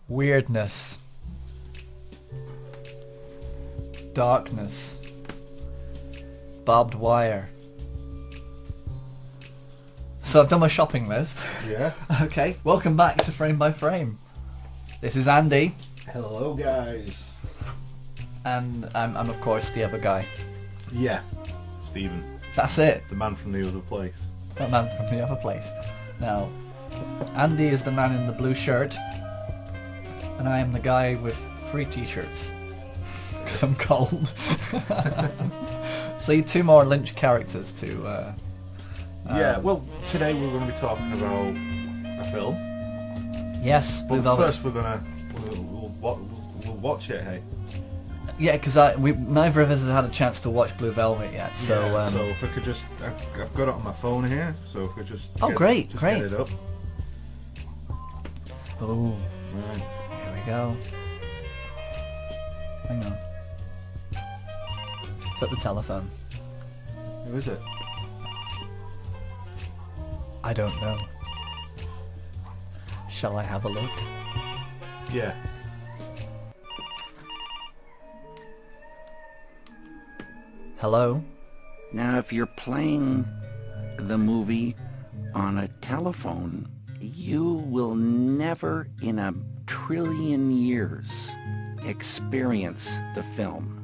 weirdness, darkness, barbed wire. So I've done my shopping list. Yeah. Okay, welcome back to Frame by Frame. This is Andy. Hello, guys. And I'm of course the other guy. Yeah. Stephen. That's it. The man from the other place. That man from the other place. Now, Andy is the man in the blue shirt, and I am the guy with 3 t-shirts because I'm cold. So 2 more Lynch characters to. Yeah. Well, today we're going to be talking about a film. Yes, Blue But Velvet. first we'll watch it. Hey. Yeah, because neither of us has had a chance to watch Blue Velvet yet. So. Yeah, so if I could just, I've got it on my phone here. So if we just. Great. Get it up. Oh. Right. Here we go. Hang on. It's at the telephone. Who is it? I don't know. Shall I have a look? Yeah. Hello? Now, if you're playing the movie on a telephone, you will never in a trillion years experience the film.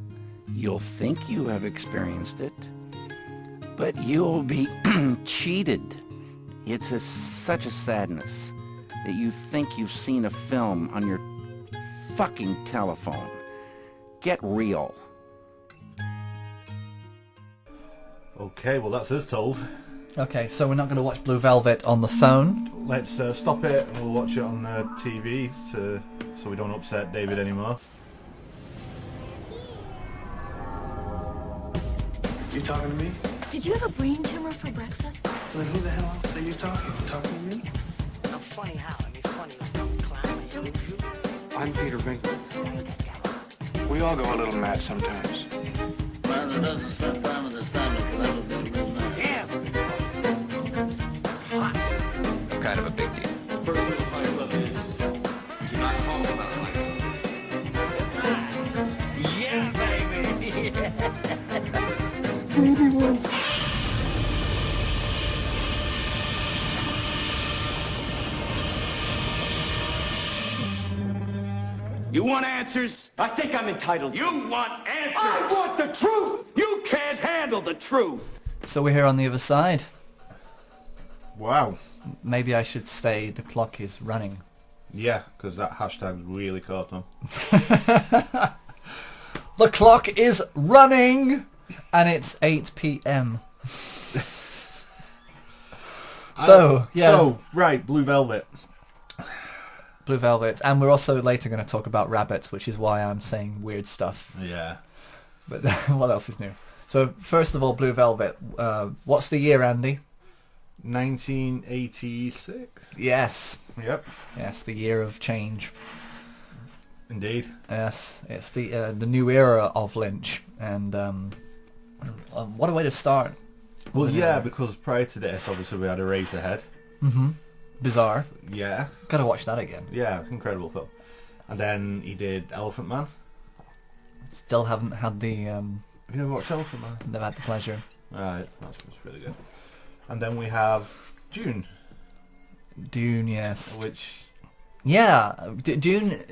You'll think you have experienced it, but you'll be cheated. It's such a sadness that you think you've seen a film on your fucking telephone. Get real. Okay, well that's us told. Okay, so we're not going to watch Blue Velvet on the phone. Let's stop it and we'll watch it on TV so we don't upset David anymore. You talking to me? Did you have a brain tumor for breakfast? Then who the hell else are you talking? You talking to me? I'm funny how? I mean, funny like a clown. I'm Peter Binkman. We all go a little mad sometimes. Man that doesn't spend time with his family can never be a good man. Damn! I'm kind of a big deal. First rule of my club is do not talk about my club. Yeah, baby! You want answers? I think I'm entitled. You want answers? I want the truth! You can't handle the truth! So we're here on the other side. Wow. Maybe I should say the clock is running. Yeah, because that hashtag's really caught on. The clock is running! And it's 8 p.m. So, yeah. So, right, Blue Velvet. Blue Velvet. And we're also later going to talk about rabbits, which is why I'm saying weird stuff. Yeah. But what else is new? So, first of all, Blue Velvet. What's the year, Andy? 1986. Yes. Yep. Yes, the year of change. Indeed. Yes, it's the new era of Lynch. And what a way to start. Well, yeah, because prior to this, obviously, we had Eraserhead. Mm-hmm. Bizarre. Yeah. Gotta watch that again. Yeah, incredible film. And then he did Elephant Man. Still haven't had the... You never watched Elephant Man? Never had the pleasure. Right, that's really good. And then we have Dune. Dune, yes. Which... Yeah, Dune...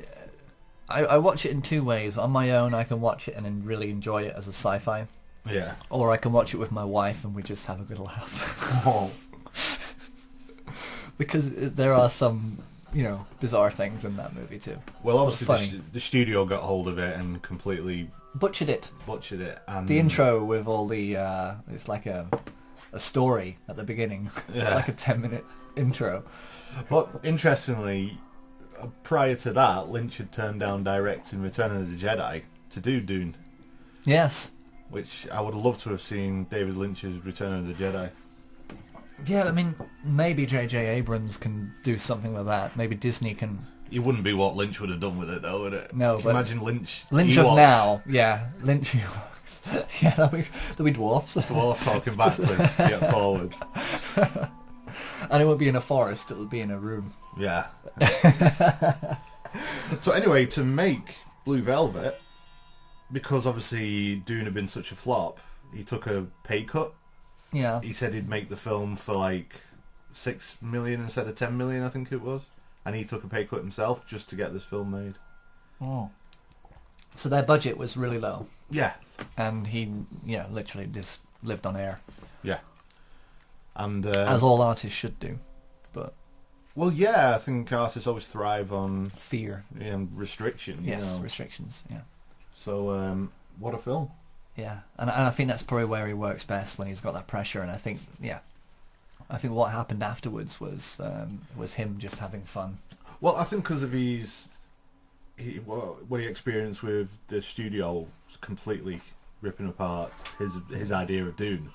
I watch it in 2 ways. On my own, I can watch it and then really enjoy it as a sci-fi. Yeah. Or I can watch it with my wife and we just have a good laugh. Oh. Because there are some, bizarre things in that movie too. Well, obviously funny. the studio got hold of it and completely... Butchered it. And the intro with all the... it's like a story at the beginning. Yeah. It's like a 10-minute intro. But interestingly, prior to that, Lynch had turned down directing Return of the Jedi to do Dune. Yes. Which I would have loved to have seen David Lynch's Return of the Jedi. Yeah, I mean, maybe J.J. Abrams can do something with that. Maybe Disney can... It wouldn't be what Lynch would have done with it, though, would it? No, Can but... you imagine Lynch of now. Yeah, Lynch Ewoks. Yeah, that'll be dwarfs. Dwarf talking backwards, get forward. And it won't be in a forest, it'll be in a room. Yeah. So anyway, to make Blue Velvet, because obviously Dune had been such a flop, he took a pay cut. Yeah. He said he'd make the film for like 6 million instead of 10 million, I think it was. And he took a pay cut himself just to get this film made. Oh. So their budget was really low. Yeah. And he, literally just lived on air. Yeah. And as all artists should do. But well, yeah, I think artists always thrive on fear. Restriction. Yes, restrictions, yeah. So, what a film. Yeah, and I think that's probably where he works best, when he's got that pressure. And I think what happened afterwards was him just having fun. Well, I think because of what he experienced with the studio was completely ripping apart his idea of Dune,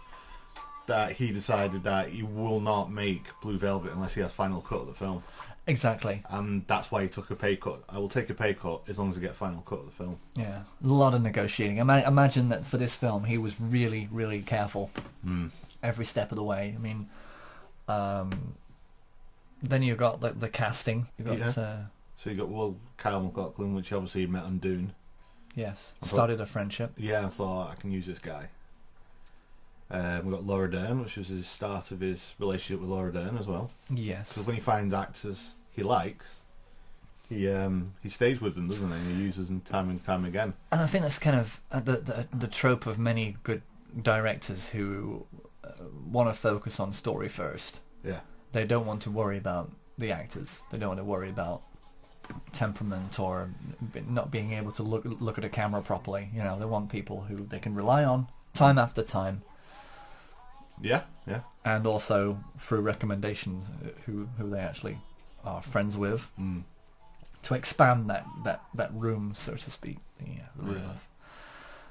that he decided that he will not make Blue Velvet unless he has final cut of the film. Exactly. And that's why he took a pay cut. I will take a pay cut as long as I get final cut of the film. Yeah, a lot of negotiating. Imagine that for this film he was really, really careful every step of the way. I mean, then you've got the casting. You've got, so you got Kyle MacLachlan, which obviously he met on Dune. Yes, started a friendship. Yeah, I thought I can use this guy. We got Laura Dern, which was his start of his relationship with Laura Dern as well. Yes. Because when he finds actors he likes, he stays with them, doesn't he? He uses them time and time again. And I think that's kind of the trope of many good directors who want to focus on story first. Yeah. They don't want to worry about the actors. They don't want to worry about temperament or not being able to look at a camera properly. They want people who they can rely on time after time. Yeah, yeah. And also through recommendations, who they actually are friends with, to expand that room, so to speak. The room.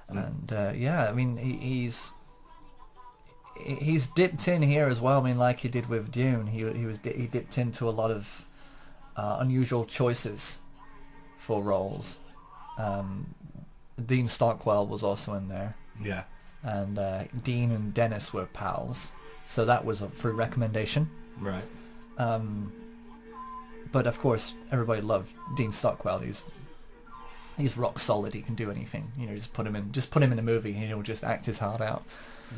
And I mean, he's dipped in here as well. I mean, like he did with Dune, he dipped into a lot of unusual choices for roles. Dean Stockwell was also in there. Yeah. And Dean and Dennis were pals, so that was through recommendation. Right. But of course, everybody loved Dean Stockwell. He's rock solid. He can do anything. Just put him in a movie, and he'll just act his heart out.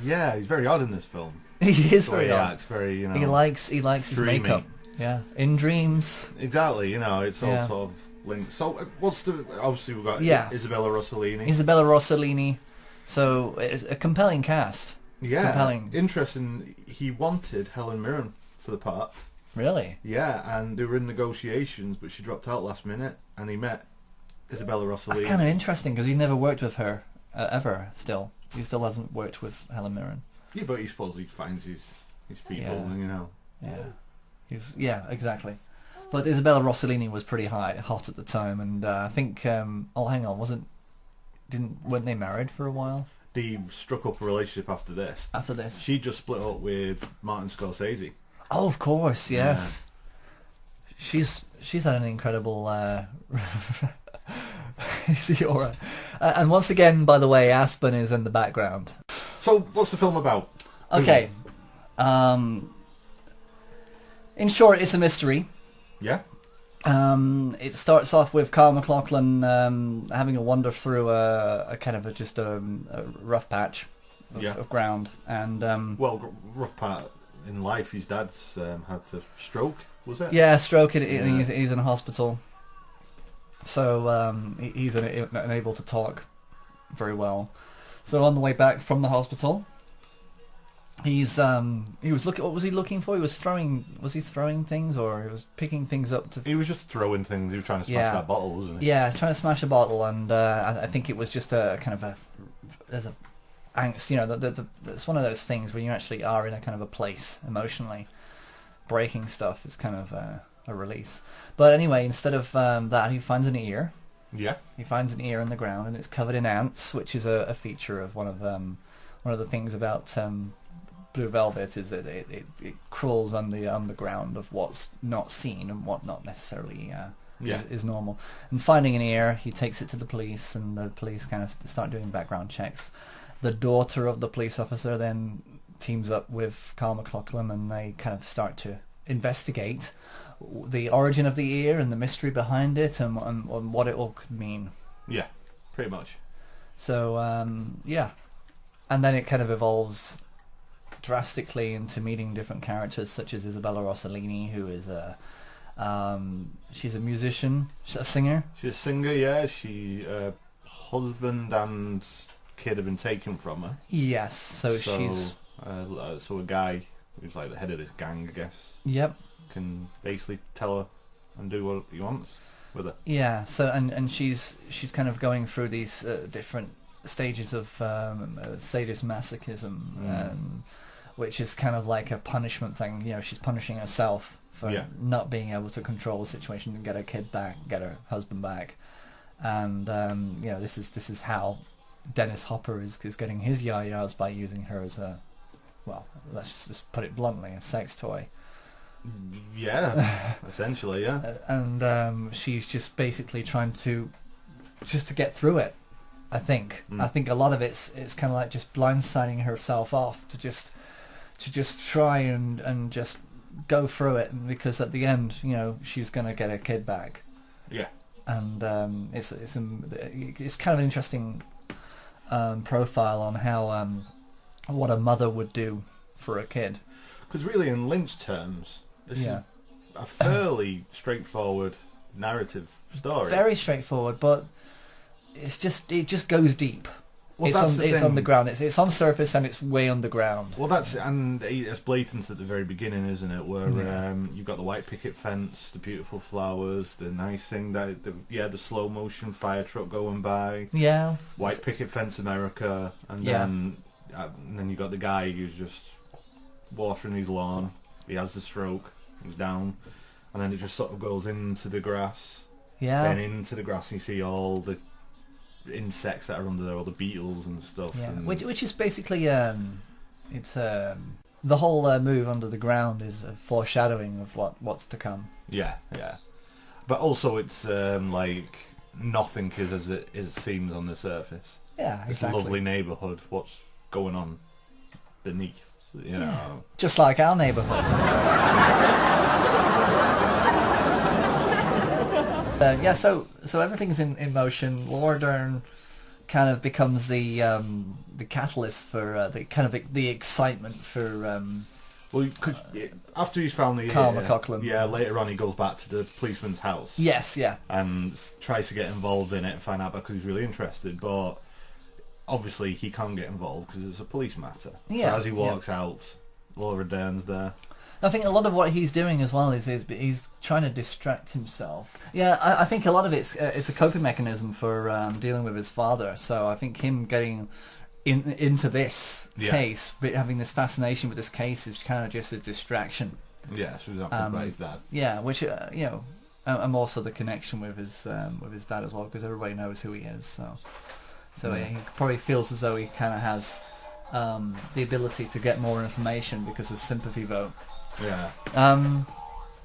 Yeah, he's very odd in this film. He is very odd. He acts very, He likes his makeup. Yeah, in dreams. Exactly. It's all sort of linked. So, obviously we've got Isabella Rossellini. Isabella Rossellini. So it's a compelling cast. Yeah, compelling. Interesting. He wanted Helen Mirren for the part. Really? Yeah, and they were in negotiations, but she dropped out last minute, and he met Isabella Rossellini. That's kind of interesting, because he never worked with her ever. He still hasn't worked with Helen Mirren. Yeah, but he supposedly finds his people, and Yeah, exactly. But Isabella Rossellini was pretty hot at the time, and I think hang on, weren't they married for a while? They struck up a relationship after this. After this, she just split up with Martin Scorsese. Oh, of course, yes. Yeah. She's had an incredible aura. And once again, by the way, Aspen is in the background. So, what's the film about? Okay. In short, it's a mystery. Yeah. It starts off with Kyle MacLachlan having a wander through a kind of a rough patch of ground, and rough part in life. His dad's had a stroke, was it? Yeah, stroke. He's in a hospital, so he's unable to talk very well. So on the way back from the hospital, he was looking. What was he looking for? Was he throwing things, or he was picking things up to? He was just throwing things. He was trying to smash that bottle, wasn't he? Yeah, trying to smash a bottle, and I think it was just a kind of there's a angst. It's one of those things where you actually are in a kind of a place emotionally. Breaking stuff is kind of a release. But anyway, instead of that, he finds an ear. Yeah. He finds an ear in the ground, and it's covered in ants, which is a feature of one of the things about Blue Velvet, is that it crawls on the ground of what's not seen and what not necessarily is normal. And finding an ear, he takes it to the police, and the police kind of start doing background checks. The daughter of the police officer then teams up with Kyle MacLachlan, and they kind of start to investigate the origin of the ear and the mystery behind it, and what it all could mean. Yeah, pretty much. So yeah, and then it kind of evolves drastically into meeting different characters such as Isabella Rossellini, who is she's a musician, she's a singer. She's a singer, yeah. She husband and kid have been taken from her. Yes, so she's so a guy who's like the head of this gang, I guess. Yep. Can basically tell her and do what he wants with her. Yeah. So and she's kind of going through these different stages of sadist masochism, which is kind of like a punishment thing. You know, she's punishing herself for not being able to control the situation and get her kid back, get her husband back, and you know, this is how Dennis Hopper is getting his yayas, by using her as a, well, let's just put it bluntly, a sex toy. Yeah, essentially, yeah. And she's just basically trying to get through it. I think a lot of it's kind of like just blindsiding herself off to just try and just go through it, because at the end, you know, she's gonna get her kid back. Yeah. And it's kind of an interesting profile on how what a mother would do for a kid. Because really, in Lynch terms, this is a fairly straightforward narrative story. Very straightforward, but it just goes deep. Well, it's underground. It's on surface and it's way underground. Well, it's blatant at the very beginning, isn't it? Where you've got the white picket fence, the beautiful flowers, the nice thing the slow motion fire truck going by. Yeah. White picket fence, America, and then you got the guy who's just watering his lawn. He has the stroke. He's down, and then it just sort of goes into the grass. Yeah. Then into the grass, and you see all the insects that are under there, all the beetles and stuff. Yeah, and which is basically it's the whole move under the ground is a foreshadowing of what's to come. Yeah, yeah, but also it's like nothing is as it seems on the surface. Yeah, exactly. It's a lovely neighbourhood. What's going on beneath? You know, just like our neighbourhood. So everything's in motion. Laura Dern kind of becomes the catalyst for the excitement for. After he's found the Carl McLachlan. Yeah, later on he goes back to the policeman's house. Yes, yeah. And tries to get involved in it and find out because he's really interested, but obviously he can't get involved because it's a police matter. Yeah. So as he walks out, Laura Dern's there. I think a lot of what he's doing as well is he's trying to distract himself. Yeah, I think a lot of it's a coping mechanism for dealing with his father. So I think him getting into this case, but having this fascination with this case is kind of just a distraction. Yeah, so he's upset about his dad. Yeah, which you know, and also the connection with his dad as well, because everybody knows who he is. So he probably feels as though he kind of has the ability to get more information because of sympathy vote. Yeah.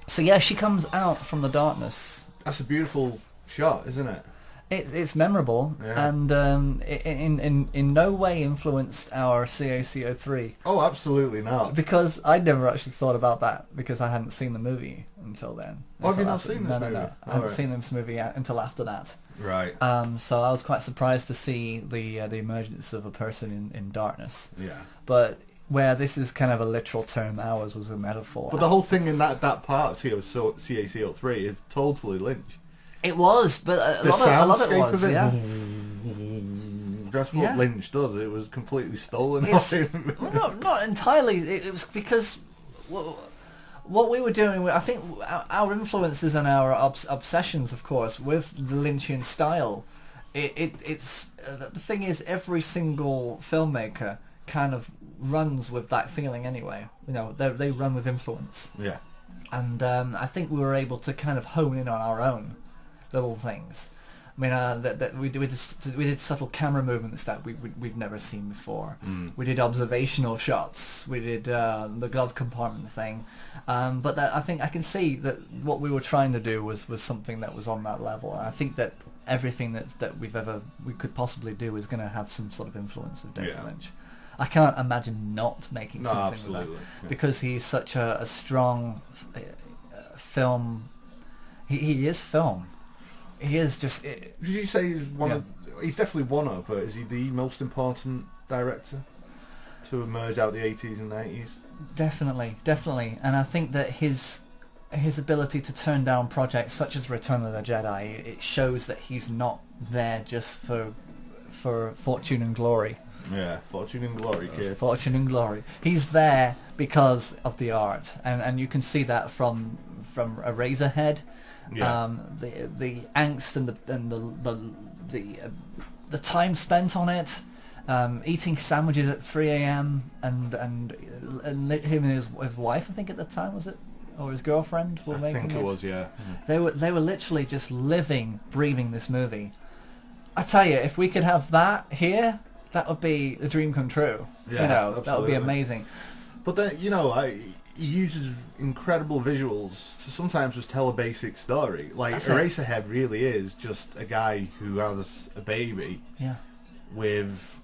So yeah, she comes out from the darkness. That's a beautiful shot, isn't it? It's memorable, and in no way influenced our CAC03. Oh, absolutely not. Because I'd never actually thought about that, because I hadn't seen the movie until then. Oh, have you not seen this movie? No. I hadn't seen this movie until after that. Right. So I was quite surprised to see the emergence of a person in darkness. Yeah. But where this is kind of a literal term, ours was a metaphor. But the whole thing in that part of CAC03 is totally Lynch. It was, but a lot of it was, yeah. That's what Lynch does. It was completely stolen. No, not entirely. It was because what we were doing, I think our influences and our obsessions, of course, with the Lynchian style, it's the thing is, every single filmmaker kind of runs with that feeling anyway. You know, they run with influence. Yeah. And I think we were able to kind of hone in on our own little things. I mean, that we did subtle camera movements that we've never seen before. We did observational shots. We did the glove compartment thing. But I think I can see that what we were trying to do was something that was on that level. And I think that everything that we could possibly do is going to have some sort of influence with David Lynch. I can't imagine not making something with that, because he's such a strong film. He is film. He is just. Did you say he's one of? He's definitely one of, but is he the most important director to emerge out the 80s and 90s? Definitely, and I think that his ability to turn down projects such as Return of the Jedi, it shows that he's not there just for fortune and glory. Yeah, fortune and glory, kid. Fortune and glory. He's there because of the art, and you can see that from Eraserhead. Yeah. The angst and the time spent on it, eating sandwiches at 3 a.m. and him and his wife, I think at the time, was it, or his girlfriend, were making it. I think it was, yeah. They were literally just living, breathing this movie. I tell you, if we could have that here, that would be a dream come true. Yeah, you know, absolutely. that would be amazing. But then, you know, he uses incredible visuals to sometimes just tell a basic story. Like, Eraserhead really is just a guy who has a baby with,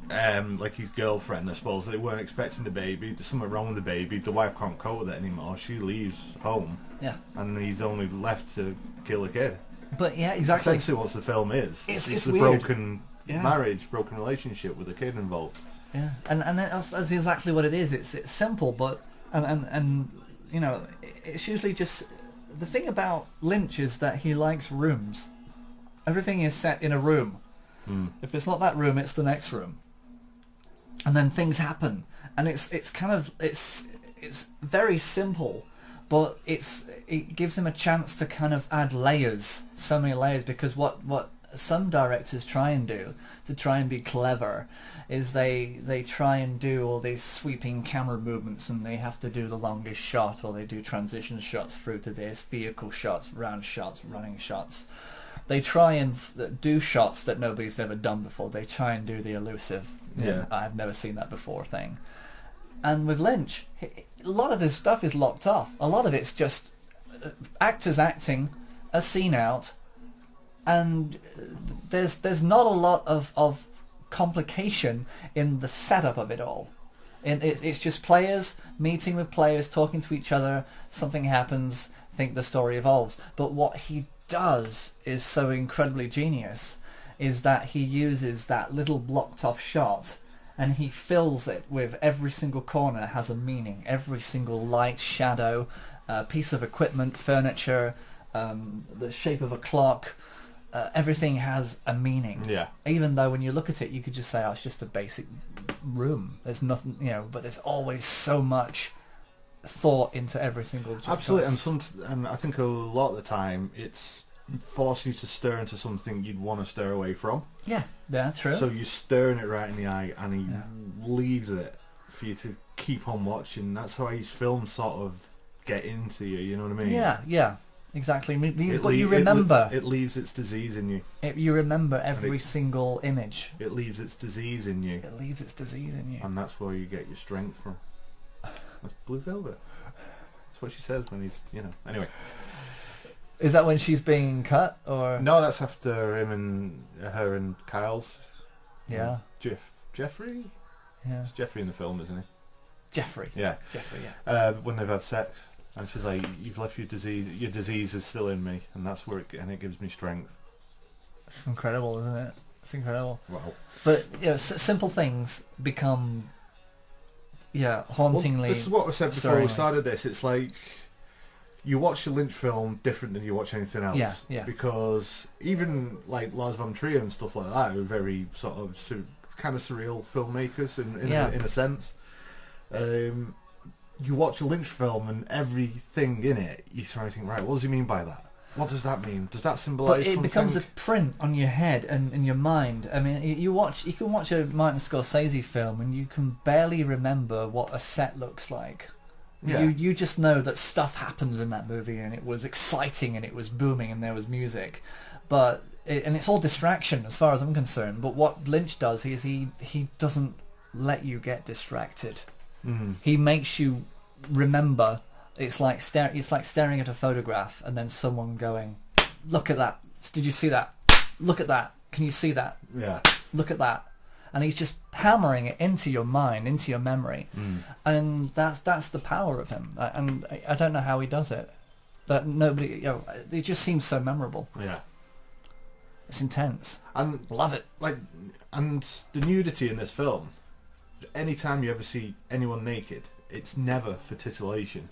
like, his girlfriend, I suppose. They weren't expecting the baby. There's something wrong with the baby. The wife can't cope with it anymore. She leaves home. Yeah. And he's only left to kill a kid. But, yeah, exactly. That's essentially what the film is. It's a weird. broken marriage, broken relationship with a kid involved. Yeah, and that's exactly what it is. It's simple, but and you know, it's usually just the thing about Lynch is that he likes rooms. Everything is set in a room. If it's not that room, it's the next room, and then things happen, and it's kind of it's very simple, but it gives him a chance to kind of add layers, so many layers, because what some directors try and do to try and be clever is they try and do all these sweeping camera movements, and they have to do the longest shot, or they do transition shots through to this, vehicle shots, round shots, running shots. They try and do shots that nobody's ever done before. They try and do the elusive, I've never seen that before thing. And with Lynch, a lot of his stuff is locked off. A lot of it's just actors acting a scene out, and there's not a lot of complication in the setup of it all. It's just players meeting with players, talking to each other, something happens, think the story evolves. But what he does is so incredibly genius, is that he uses that little blocked off shot and he fills it with every single corner has a meaning. Every single light, shadow, piece of equipment, furniture, the shape of a clock, everything has a meaning. Yeah. Even though when you look at it, you could just say, "Oh, it's just a basic room." There's nothing, you know. But there's always so much thought into every single. Absolutely, and I think a lot of the time it's forcing you to stare into something you'd want to stare away from. Yeah, true. So you're staring it right in the eye, and he leaves it for you to keep on watching. That's how his films sort of get into you. You know what I mean? Yeah. Exactly, but you remember. It leaves its disease in you. You remember every single image. It leaves its disease in you. It leaves its disease in you. And that's where you get your strength from. That's Blue Velvet. That's what she says when he's, Anyway. Is that when she's being cut, or...? No, that's after her and Kyle's. Yeah. Jeffrey? Yeah. It's Jeffrey in the film, isn't he? Jeffrey. Yeah. Jeffrey, yeah. When they've had sex. And she's like, "You've left your disease is still in me, and that's where it gives me strength." It's incredible, isn't it? It's incredible. Wow. But simple things become, hauntingly. Well, this is what I said before we started this. It's like you watch a Lynch film different than you watch anything else. Yeah. Because even like Lars von Trier and stuff like that are very sort of kind of surreal filmmakers in a sense. You watch a Lynch film and everything in it, you try to think, right, what does he mean by that? What does that mean? Does that symbolise something? But it becomes a print on your head and in your mind. I mean, you can watch a Martin Scorsese film and you can barely remember what a set looks like. Yeah. You just know that stuff happens in that movie and it was exciting and it was booming and there was music. And it's all distraction as far as I'm concerned. But what Lynch does is he doesn't let you get distracted. Mm-hmm. He makes you remember. It's like staring at a photograph and then someone going, "Look at that! Did you see that? Look at that! Can you see that? Yeah. Look at that!" And he's just hammering it into your mind, into your memory, and that's the power of him. And I don't know how he does it. that nobody, you know, it just seems so memorable. Yeah. It's intense. And Love it. like, and the nudity in this film, anytime you ever see anyone naked, it's never for titillation.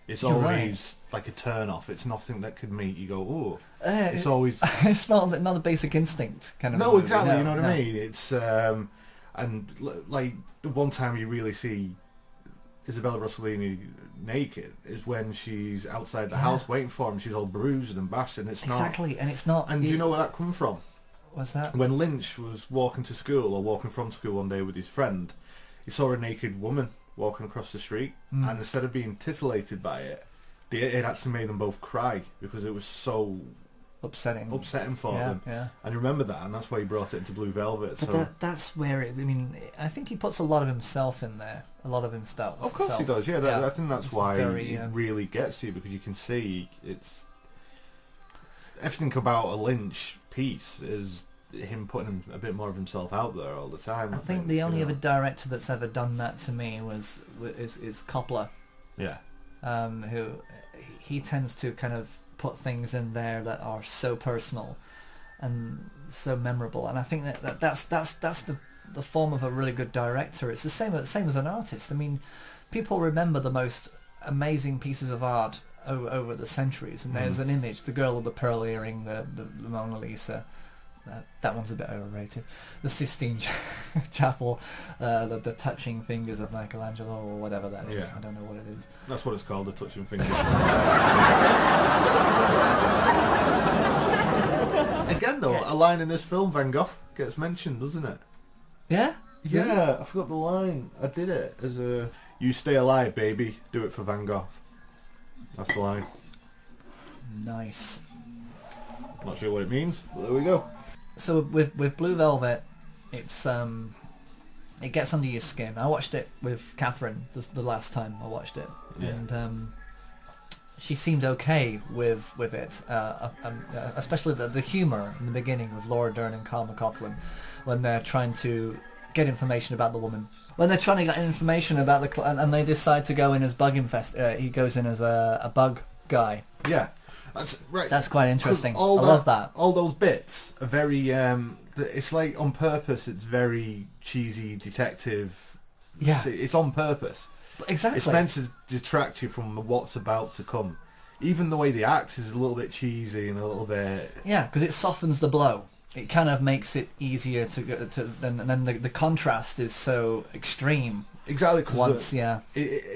It's You're always like a turn off. It's nothing that could make you go, oh. It's it- always It's not a basic instinct kind of. no, movie, exactly. no, You know what no. I mean? It's like the one time you really see Isabella Rossellini naked is when she's outside the house waiting for him. She's all bruised and bashed, and it's not Exactly, and it's not. And do you know where that come from? What's that? When Lynch was walking to school or walking from school one day with his friend, he saw a naked woman walking across the street, and instead of being titillated by it, it actually made them both cry because it was so upsetting for yeah, them. Yeah. And he remembered that, and that's why he brought it into Blue Velvet. But So that's where it. I mean, I think he puts a lot of himself in there. A lot of himself. of course he does. Yeah, I think that's It's why very, it really gets to you, because you can see it's everything about a Lynch piece is him putting a bit more of himself out there all the time. I think the only you other know. director that's ever done that to me is Coppola, Yeah. who he tends to kind of put things in there that are so personal and so memorable, and I think that's the form of a really good director. It's the same as an artist. I mean, people remember the most amazing pieces of art over the centuries, and there's an image, the girl with the pearl earring, the Mona Lisa. That one's a bit overrated. The Sistine Chapel, the touching fingers of Michelangelo, or whatever that is. Yeah. I don't know what it is. That's what it's called, the touching finger. Again, though, a line in this film, Van Gogh gets mentioned, doesn't it? Yeah? Yeah, I forgot the line. I did it as a... You stay alive, baby. Do it for Van Gogh. That's the line. Nice. Not sure what it means, but there we go. So with Blue Velvet, it's it gets under your skin. I watched it with Catherine the last time I watched it, Yeah. and she seemed okay with it, especially the humour in the beginning with Laura Dern and Carl McLaughlin when they're trying to get information about the woman. When they're trying to get information about and they decide to go in as bug he goes in as a bug guy. Yeah. That's right. That's quite interesting. I 'Cause love that. All those bits are very... it's like on purpose, it's very cheesy detective. Yeah. It's on purpose. Exactly. It's meant to detract you from what's about to come. Even the way they act is a little bit cheesy and a little bit... Yeah, because it softens the blow. It kind of makes it easier and then the contrast is so extreme. Exactly. 'Cause Once, yeah.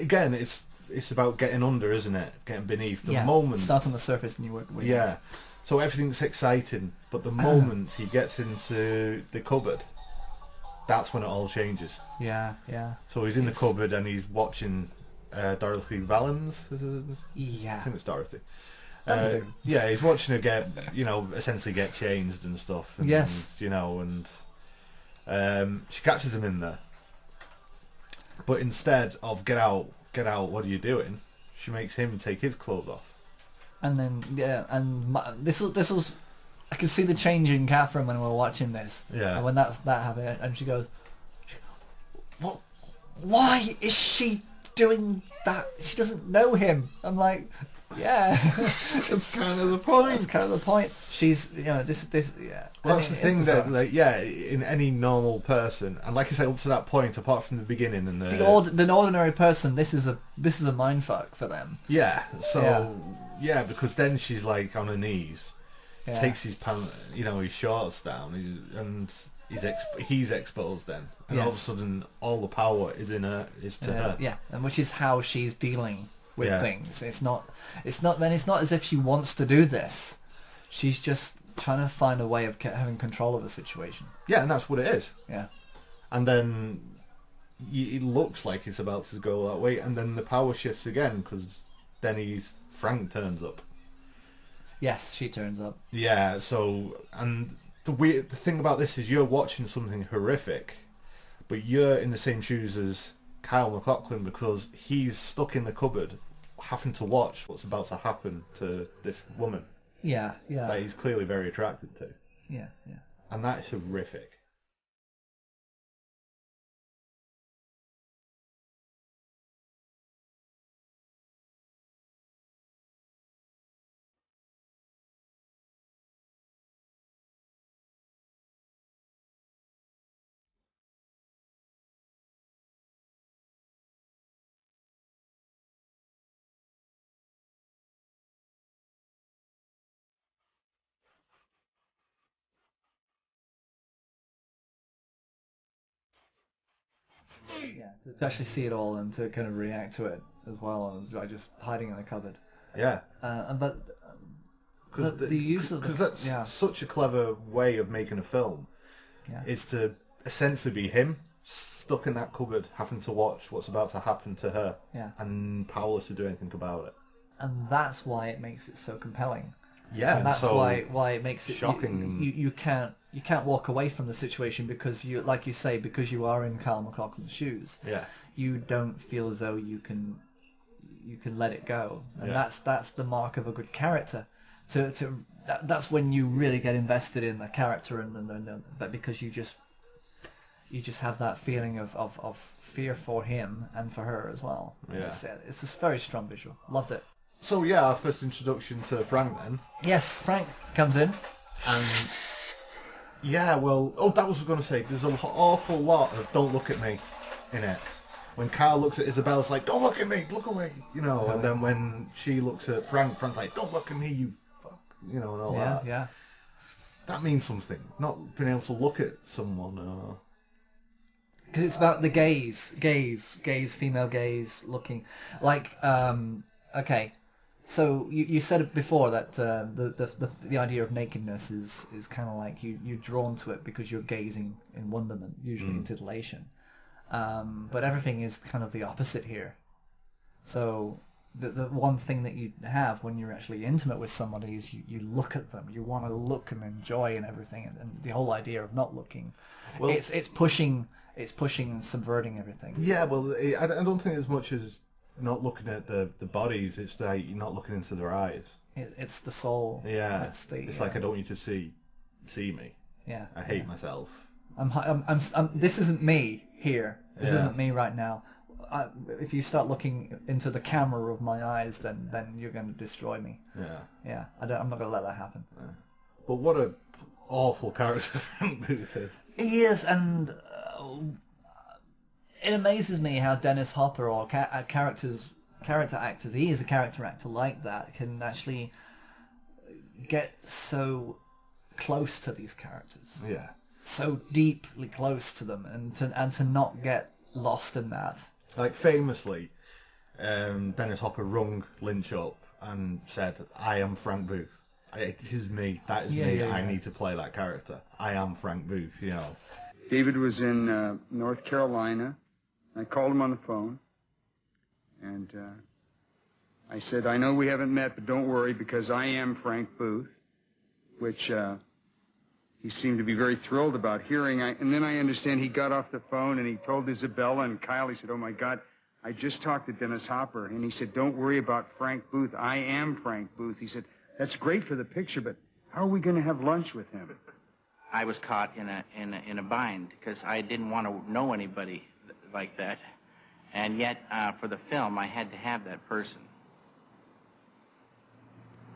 Again, it's about getting under, isn't it? Getting beneath. The Yeah. moment... Start on the surface and you work with Yeah. So everything's exciting, but the moment he gets into the cupboard, that's when it all changes. Yeah, yeah. So he's in the cupboard and he's watching Dorothy Valens. Yeah. I think it's Dorothy. That'll do. Yeah, he's watching her get, essentially get changed and stuff. And, Yes. and she catches him in there. But instead of get out, what are you doing? She makes him take his clothes off. And then this was I could see the change in Catherine when we were watching this. Yeah. And when that happened, and she goes, "What? Why is she doing that? She doesn't know him." I'm like, yeah. That's kind of the point. That's kind of the point. She's, this, yeah. Well, that's the thing that, in any normal person, and like I say, up to that point, apart from the beginning and the ordinary person, this is a mindfuck for them. yeah. So because then she's like on her knees, Yeah. takes his pants, his shorts down, and he's exposed then, and all of a Yes. sudden all the power is to her. Yeah, and which is how she's dealing with Yeah. things. It's not as if she wants to do this. She's just trying to find a way of having control of the situation. Yeah, and that's what it is. Yeah. And then it looks like it's about to go that way, and then the power shifts again because then Frank turns up. Yes, she turns up. Yeah. So, and the thing about this is you're watching something horrific, but you're in the same shoes as Kyle MacLachlan because he's stuck in the cupboard having to watch what's about to happen to this woman Yeah, yeah. that he's clearly very attracted to. Yeah, yeah. And that's horrific. Yeah, to actually see it all and to kind of react to it as well, and by just hiding in the cupboard. Yeah. But the use of because that's such a clever way of making a film. Yeah. Is to essentially be him stuck in that cupboard, having to watch what's about to happen to her, and powerless to do anything about it. And that's why it makes it so compelling. Yeah, and that's so why it makes it shocking. You can't walk away from the situation because you, like you say, because you are in Kyle MacLachlan's shoes. Yeah. You don't feel as though you can let it go, and that's the mark of a good character. That's when you really get invested in the character, but because you just have that feeling of fear for him and for her as well. Yeah. It's a very strong visual. Loved it. So yeah, our first introduction to Frank then. Yes, Frank comes in. And yeah, well, that was what I was going to say. There's an awful lot of "don't look at me" in it. When Kyle looks at Isabel, it's like, "Don't look at me, look away," you know. And then when she looks at Frank's like, "Don't look at me, you fuck," you know, and all that. Yeah. That means something. Not being able to look at someone. Because it's about the gaze, female gaze, looking like. Okay, so you said it before that the idea of nakedness is kind of like you're drawn to it because you're gazing in wonderment, usually in titillation. But everything is kind of the opposite here. So the one thing that you have when you're actually intimate with somebody is you look at them. You want to look and enjoy and everything. And the whole idea of not looking, well, it's pushing and subverting everything. Yeah, well, I don't think as much as not looking at the bodies. It's like you're not looking into their eyes. It's the soul. Yeah. It's like I don't want you to see me. Yeah. I hate myself. I'm this isn't me here. This isn't me right now. If you start looking into the camera of my eyes, then you're going to destroy me. Yeah. Yeah. I'm not going to let that happen. Yeah. But what a awful character Frank Booth is. He is, and it amazes me how Dennis Hopper or character actors. He is a character actor like that, can actually get so close to these characters. Yeah. So deeply close to them, and to not get lost in that. Like famously, Dennis Hopper rung Lynch up and said, "I am Frank Booth. It is me. That is me. I need to play that character. I am Frank Booth." You know. David was in North Carolina. I called him on the phone, and I said, "I know we haven't met, but don't worry, because I am Frank Booth," which he seemed to be very thrilled about hearing. And then I understand he got off the phone and he told Isabella and Kyle, he said, "Oh my God, I just talked to Dennis Hopper." And he said, "Don't worry about Frank Booth. I am Frank Booth." He said, "That's great for the picture, but how are we going to have lunch with him?" I was caught in a bind because I didn't want to know anybody like that. And yet, for the film, I had to have that person.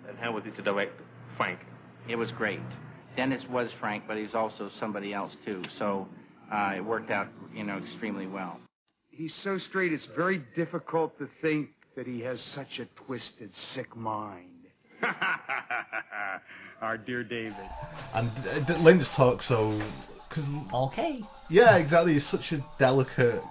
And how was it to direct Frank? It was great. Dennis was Frank, but he was also somebody else, too. So it worked out, extremely well. He's so straight, it's very difficult to think that he has such a twisted, sick mind. Our dear David. And Lynch talks so... Okay. Yeah, exactly. He's such a delicate...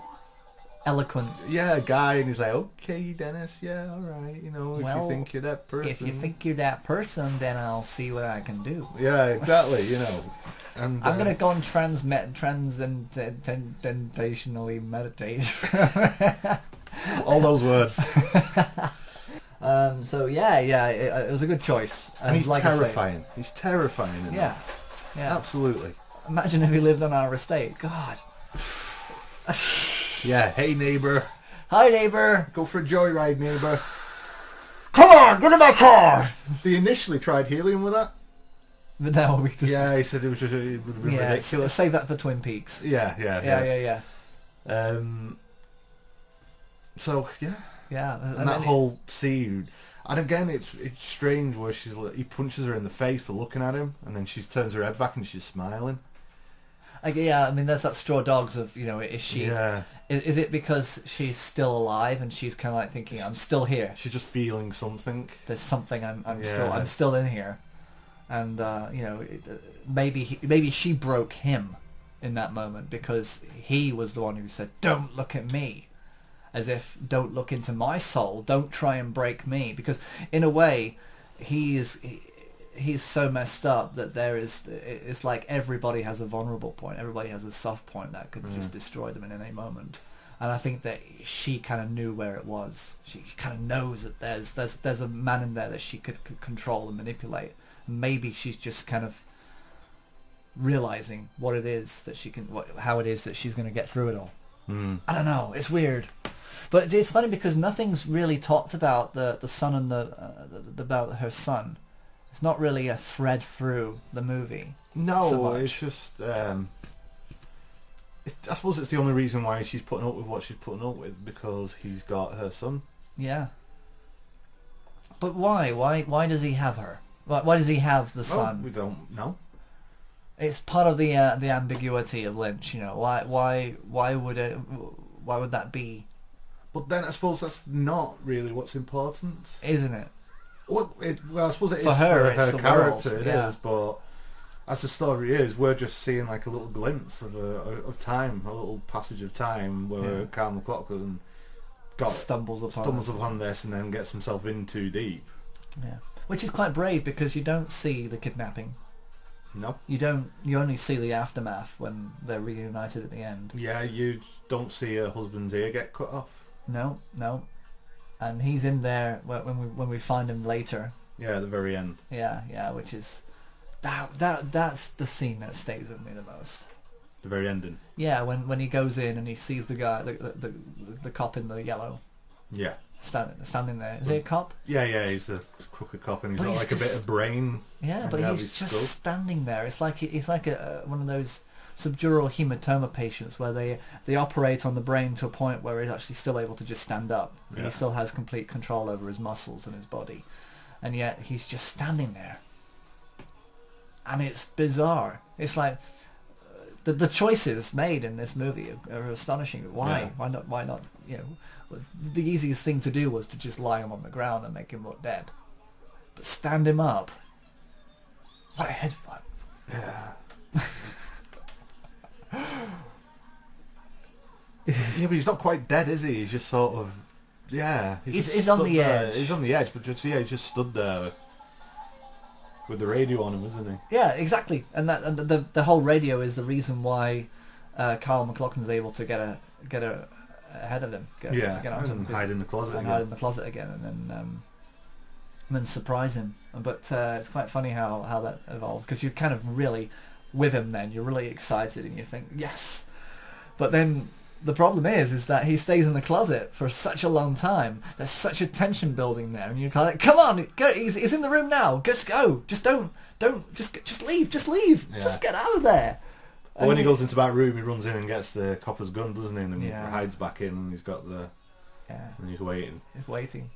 Eloquent. Yeah, guy, and he's like, "Okay, Dennis, yeah, all right, if you think you're that person." If you think you're that person, then I'll see what I can do. Yeah, exactly, And I'm going to go and transcendentationally meditate. All those words. It was a good choice. And he's terrifying. He's terrifying. Yeah. Absolutely. Imagine if he lived on our estate. God. Yeah, hey neighbour. Hi neighbour. Go for a joyride, neighbour. Come on, get in my car. They initially tried helium with that. But now we just... Yeah, he said it would have been ridiculous. Save that for Twin Peaks. Yeah. So, yeah. Yeah. And that whole scene... And again, it's strange where he punches her in the face for looking at him, and then she turns her head back and she's smiling. There's that straw dogs of, is she... Yeah. Is it because she's still alive and she's kind of like thinking, I'm still here? She's just feeling something. There's something, I'm still in here. And, maybe she broke him. in that moment, because he was the one who said, "Don't look at me," as if, "Don't look into my soul, don't try and break me," because in a way he's so messed up that it's like everybody has a vulnerable point, everybody has a soft point that could just destroy them in any moment. And I think that she kind of knew where it was. She kind of knows that there's a man in there that she could control and manipulate. Maybe she's just kind of realizing what it is that she can, how it is that she's going to get through it all. I don't know. It's weird, but it's funny because nothing's really talked about the son and about her son. It's not really a thread through the movie. No, so much. It's just. I suppose it's the only reason why she's putting up with what she's putting up with, because he's got her son. Yeah. But why? Why does he have her? Why does he have the son? We don't know. It's part of the ambiguity of Lynch, you know. Why would that be? But then I suppose that's not really what's important, isn't it? Well, I suppose it for is her, for her character. World. It is, but as the story is, we're just seeing like a little glimpse of time, a little passage of time where Carl McLachlan stumbles upon this and then gets himself in too deep. Yeah, which is quite brave, because you don't see the kidnapping. No. You only see the aftermath when they're reunited at the end. Yeah, you don't see her husband's ear get cut off. No. And he's in there when we find him later. Yeah, at the very end. Yeah, which is that's the scene that stays with me the most. The very ending. Yeah, when he goes in and he sees the guy, the cop in the yellow. Yeah. Standing there. Is he a cop? Yeah, he's a crooked cop, and he's got like a bit of brain. Yeah, but he's just standing there. It's like one of those subdural hematoma patients where they operate on the brain to a point where he's actually still able to just stand up. Yeah. He still has complete control over his muscles and his body, and yet he's just standing there. And it's bizarre. It's like the choices made in this movie are astonishing. Why? Yeah. Why not? You know, the easiest thing to do was to just lie him on the ground and make him look dead. But stand him up. What a headbutt. Yeah. Yeah, but he's not quite dead, is he? He's just sort of, He's on the edge. He's on the edge, but he's just stood there with the radio on him, isn't he? Yeah, exactly. And the whole radio is the reason why Carl McLachlan's able to get ahead of him. Get and hide in the closet again. Hide in the closet again, and then surprise him. But it's quite funny how that evolved, because you're kind of really with him then. You're really excited and you think, yes. But then the problem is that he stays in the closet for such a long time. There's such a tension building there, and you're kind of like, come on, go! He's in the room now. Just go. Just don't. Just leave. Just leave. Yeah. Just get out of there. Well, when he goes into that room, he runs in and gets the copper's gun, doesn't he? And then he hides back in, and he's got the. Yeah. And he's waiting. He's waiting.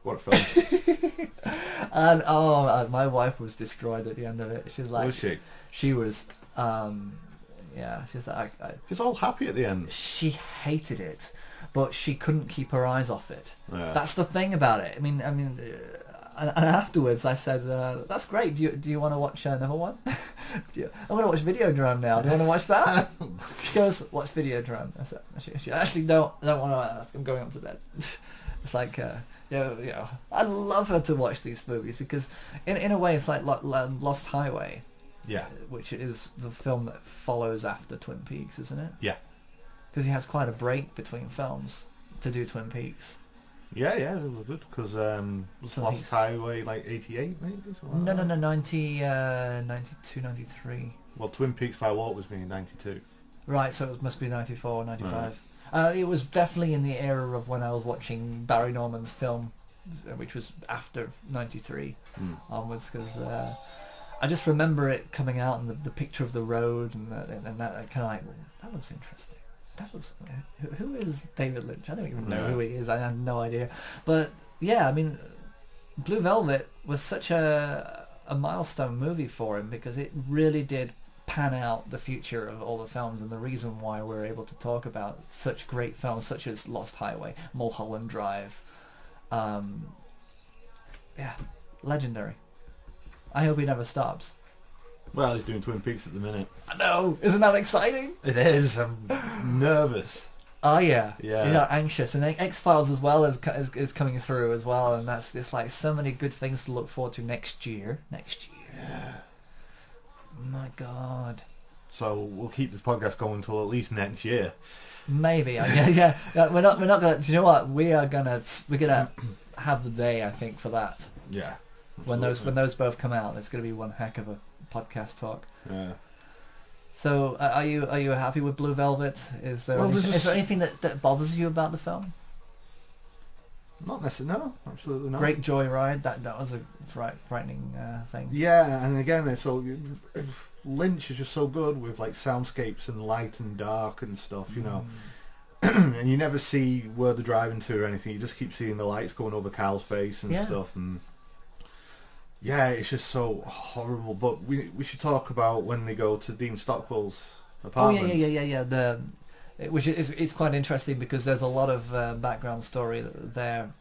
What a film! And my wife was destroyed at the end of it. She was like, was she? She was. Yeah, she's like. She's all happy at the end. She hated it, but she couldn't keep her eyes off it. Yeah. That's the thing about it. I mean, and afterwards I said, "That's great. Do you want to watch another one? I'm going to watch Videodrome now. Do you want to watch that?" She goes, "What's Videodrome?" I said, "She actually don't want to ask. I'm going up to bed." It's like, I love her to watch these movies because, in a way, it's like Lost Highway. Yeah. Which is the film that follows after Twin Peaks, isn't it? Yeah. Because he has quite a break between films to do Twin Peaks. Yeah, it was good because was Lost Highway like 88 maybe? No, 92, 93. Well, Twin Peaks Fire Walk was made in 92. Right, so it must be 94, 95. Right. It was definitely in the era of when I was watching Barry Norman's film, which was after 93 onwards, because I just remember it coming out and the picture of the road and that kind of like, well, that looks interesting. That looks. Who is David Lynch? I don't even know who he is. I have no idea. But yeah, I mean, Blue Velvet was such a milestone movie for him because it really did pan out the future of all the films and the reason why we're able to talk about such great films such as Lost Highway, Mulholland Drive. Yeah, legendary. I hope he never stops. Well, he's doing Twin Peaks at the minute. I know. Isn't that exciting? It is. I'm nervous. Oh yeah. Yeah. You're anxious, and X-Files as well is coming through as well, and it's like so many good things to look forward to next year. Yeah. Oh my God. So we'll keep this podcast going until at least next year. Maybe. Yeah. We're not gonna. Do you know what? We're gonna have the day, I think, for that. Yeah. When absolutely. those both come out, it's gonna be one heck of a podcast talk. Yeah. So, are you happy with Blue Velvet? Is there anything that bothers you about the film? Not necessarily. No, absolutely not. Great joyride. That was a frightening thing. Yeah, and again, it's all Lynch is just so good with like soundscapes and light and dark and stuff, you know. And you never see where they're driving to or anything. You just keep seeing the lights going over Kyle's face and stuff, and yeah, it's just so horrible. But we should talk about when they go to Dean Stockwell's apartment. Oh yeah. Which it's quite interesting because there's a lot of background story there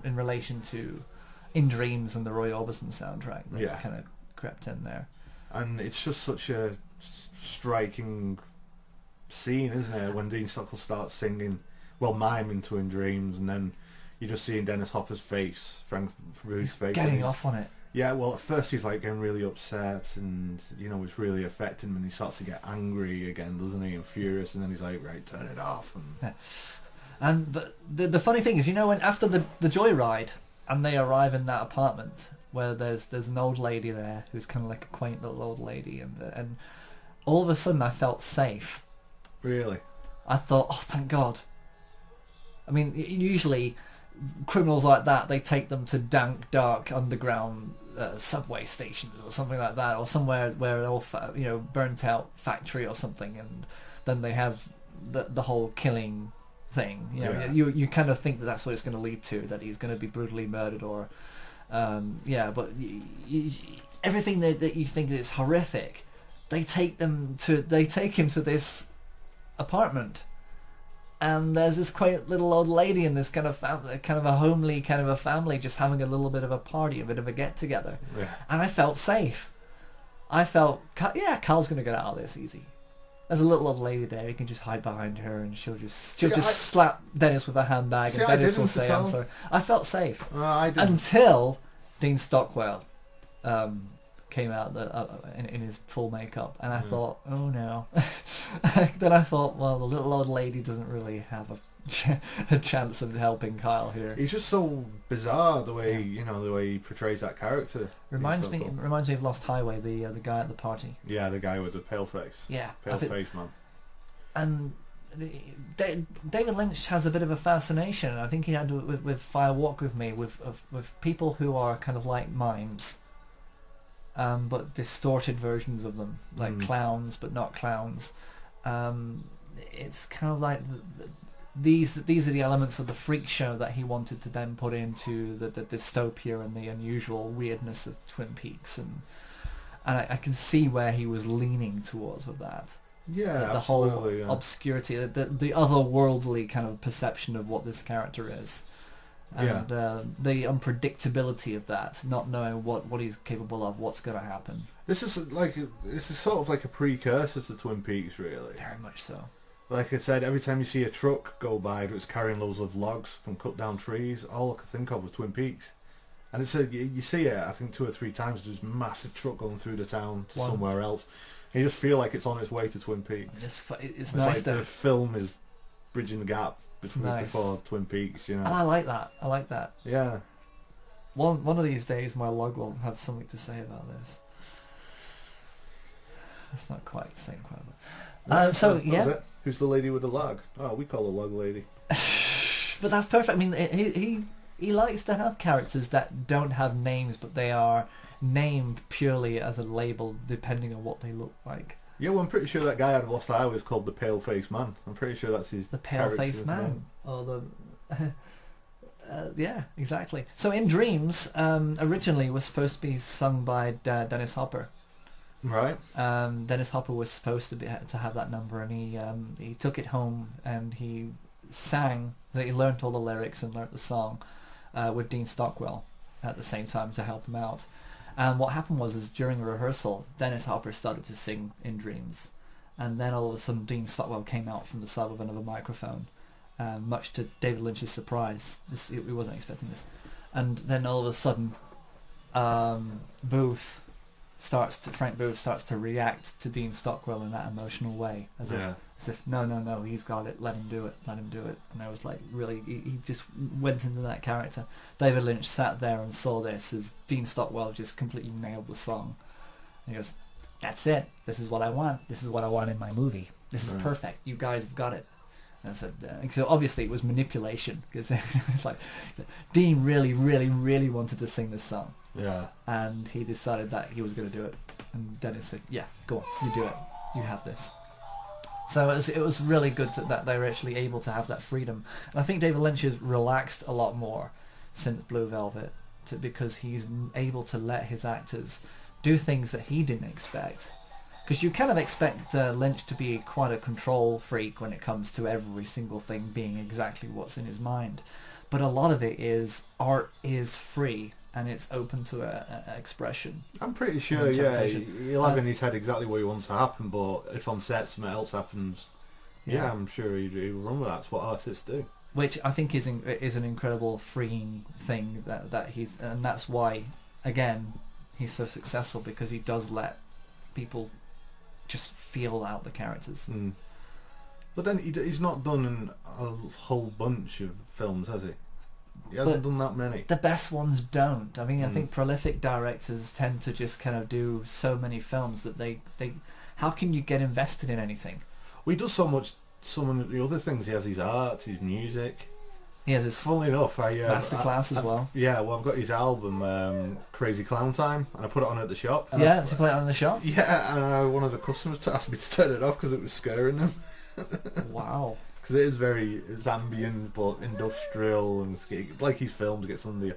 in relation to In Dreams and the Roy Orbison soundtrack that kind of crept in there. And it's just such a striking scene, isn't it? When Dean Stockwell starts singing, miming to In Dreams, and then you're just seeing Dennis Hopper's face, Frank Bruce's face. Getting off on it. Yeah, well, at first he's like getting really upset, and you know it's really affecting him, and he starts to get angry again, doesn't he, and furious, and then he's like, right, turn it off. But the funny thing is, you know, when after the joyride, and they arrive in that apartment where there's an old lady there who's kind of like a quaint little old lady, and all of a sudden I felt safe. Really? I thought, oh, thank God. I mean, usually criminals like that, they take them to dank, dark underground subway stations or something like that, or somewhere where an old, burnt out factory or something, and then they have the whole killing thing. You kind of think that's what it's going to lead to, that he's going to be brutally murdered, or but everything that you think is horrific, they take him to this apartment. And there's this quaint little old lady and this kind of a homely kind of a family just having a little bit of a party, a bit of a get together. Yeah. And I felt safe. I felt, Carl's going to get out of this easy. There's a little old lady there. You can just hide behind her, and she'll just slap Dennis with a handbag, and Dennis will say, "I'm sorry." I felt safe until Dean Stockwell came out in his full makeup, and I thought, oh no. Then I thought, well, the little old lady doesn't really have a chance of helping Kyle here. He's just so bizarre the way the way he portrays that character. Reminds me of Lost Highway, the guy at the party. Yeah, the guy with the pale face. Yeah, pale face man. And David Lynch has a bit of a fascination. I think he had with Fire Walk with Me with people who are kind of like mimes. But distorted versions of them, like clowns, but not clowns. It's kind of like these are the elements of the freak show that he wanted to then put into the dystopia and the unusual weirdness of Twin Peaks, and I can see where he was leaning towards with that. Yeah, the whole obscurity, the otherworldly kind of perception of what this character is. And the unpredictability of that, not knowing what he's capable of, what's going to happen. This is sort of like a precursor to Twin Peaks, really. Very much so. Like I said, every time you see a truck go by that's carrying loads of logs from cut down trees, all I could think of was Twin Peaks. And it's you see it, I think 2 or 3 times, there's a massive truck going through the town to somewhere else. And you just feel like it's on its way to Twin Peaks. It's nice like the film is bridging the gap before Twin Peaks, you know. And I like that. Yeah. One of these days my log will have something to say about this. It's not quite the same quite. Who's the lady with the log? Oh, we call her log lady. But that's perfect. I mean, he likes to have characters that don't have names, but they are named purely as a label depending on what they look like. Yeah, well, I'm pretty sure that guy out of Lost Highway is called the Pale Face Man. I'm pretty sure that's his. The Pale Face Man, or yeah, exactly. So In Dreams originally was supposed to be sung by Dennis Hopper. Right. Dennis Hopper was supposed to have that number, and he took it home and he sang. He learnt all the lyrics and learnt the song with Dean Stockwell. at the same time to help him out. And what happened was during rehearsal, Dennis Hopper started to sing in dreams. And then all of a sudden Dean Stockwell came out from the side of another microphone, much to David Lynch's surprise. He wasn't expecting this. And then all of a sudden, Frank Booth starts to react to Dean Stockwell in that emotional way, as if no, he's got it, let him do it. And I was like, really, he just went into that character. David Lynch sat there and saw this as Dean Stockwell just completely nailed the song. And he goes, that's it, this is what I want in my movie, this is perfect, you guys have got it. And I said, so obviously it was manipulation, because it's like Dean really wanted to sing this song. Yeah. And he decided that he was going to do it. And Dennis said, yeah, go on, you do it. You have this. So it was really good that they were actually able to have that freedom. And I think David Lynch has relaxed a lot more since Blue Velvet, because he's able to let his actors do things that he didn't expect. Because you kind of expect Lynch to be quite a control freak when it comes to every single thing being exactly what's in his mind. But a lot of it is, art is free and it's open to expression. I'm pretty sure, he'll have in his head exactly what he wants to happen, but if on set something else happens, I'm sure he'll run with that. That's what artists do. Which I think is an incredible freeing thing that he's, and that's why, again, he's so successful, because he does let people just feel out the characters. But then he's not done a whole bunch of films, has he? He hasn't done that many. The best ones don't. I mean, I think prolific directors tend to just kind of do so many films that they how can you get invested in anything? Well, he does so much. Some of the other things, he has his art, his music. He has his funnily enough, masterclass as well. Yeah, well, I've got his album, Crazy Clown Time, and I put it on at the shop. Yeah, to play it on in the shop? Yeah, and one of the customers asked me to turn it off because it was scaring them. Wow. Because it is it's ambient but industrial, and it's like he's filmed to get some of the...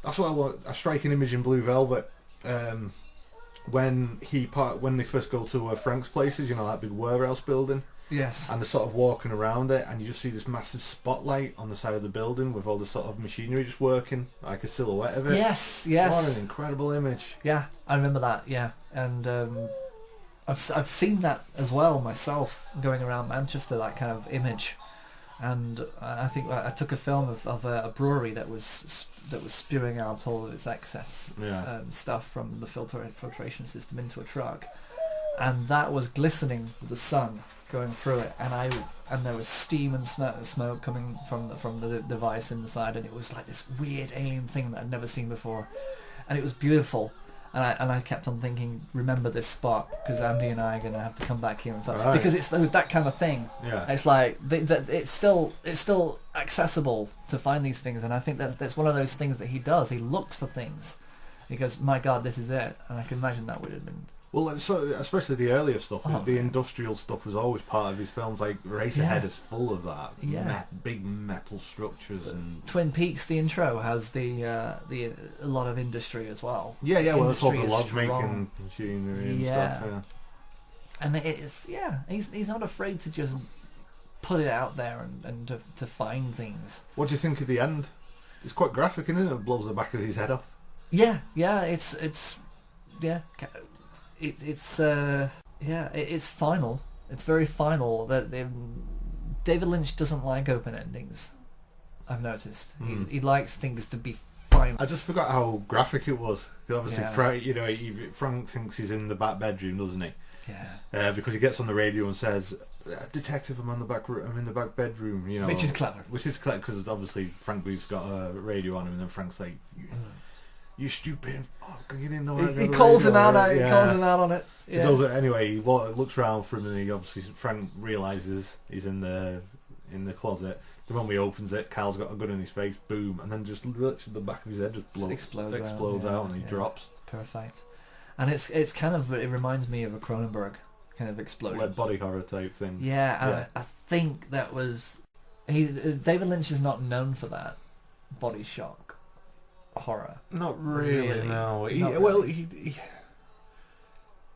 That's what I want, a striking image in Blue Velvet. When they first go to Frank's places, you know, that big warehouse building. Yes. And they're sort of walking around it, and you just see this massive spotlight on the side of the building with all the sort of machinery just working, like a silhouette of it. Yes. What an incredible image. Yeah, I remember that, yeah. And I've seen that as well myself, going around Manchester, that kind of image. And I think I took a film of a brewery that was spewing out all of its excess stuff from the filtration system into a truck. And that was glistening with the sun going through it, and there was steam and smoke coming from the device inside, and it was like this weird alien thing that I'd never seen before, and it was beautiful. And I kept on thinking, remember this spot, because Andy and I are going to have to come back here and film, because it's that kind of thing. Yeah. It's like it's still accessible to find these things, and I think that's one of those things that he does. He looks for things. He goes, my God, this is it, and I can imagine that would have been. Well, so especially the earlier stuff, the industrial stuff was always part of his films. Like Eraserhead is full of that. Yeah. Big metal structures and Twin Peaks. The intro has a lot of industry as well. Yeah. Well, it's all the log making machinery and stuff. Yeah. And he's not afraid to just put it out there and to find things. What do you think of the end? It's quite graphic, isn't it? It blows the back of his head off. Yeah. It's final. It's very final. That David Lynch doesn't like open endings. I've noticed. He likes things to be final. I just forgot how graphic it was. Obviously, Frank thinks he's in the back bedroom, doesn't he? Yeah. Because he gets on the radio and says, "Detective, I'm in the back bedroom." You know, which is clever. Because obviously Frank Booth's got a radio on him, and then Frank's like, "You stupid fuck, you didn't know." He calls him out. He calls him out on it. So he does it anyway. He looks around for him, and he obviously Frank realizes he's in the closet. The moment he opens it, Kyle's got a gun in his face. Boom, and then just literally the back of his head just explodes out, and he drops. Perfect. And it's kind of, it reminds me of a Cronenberg kind of explosion, like body horror type thing. Yeah. I think that was David Lynch is not known for that body shock horror. Not really. No. He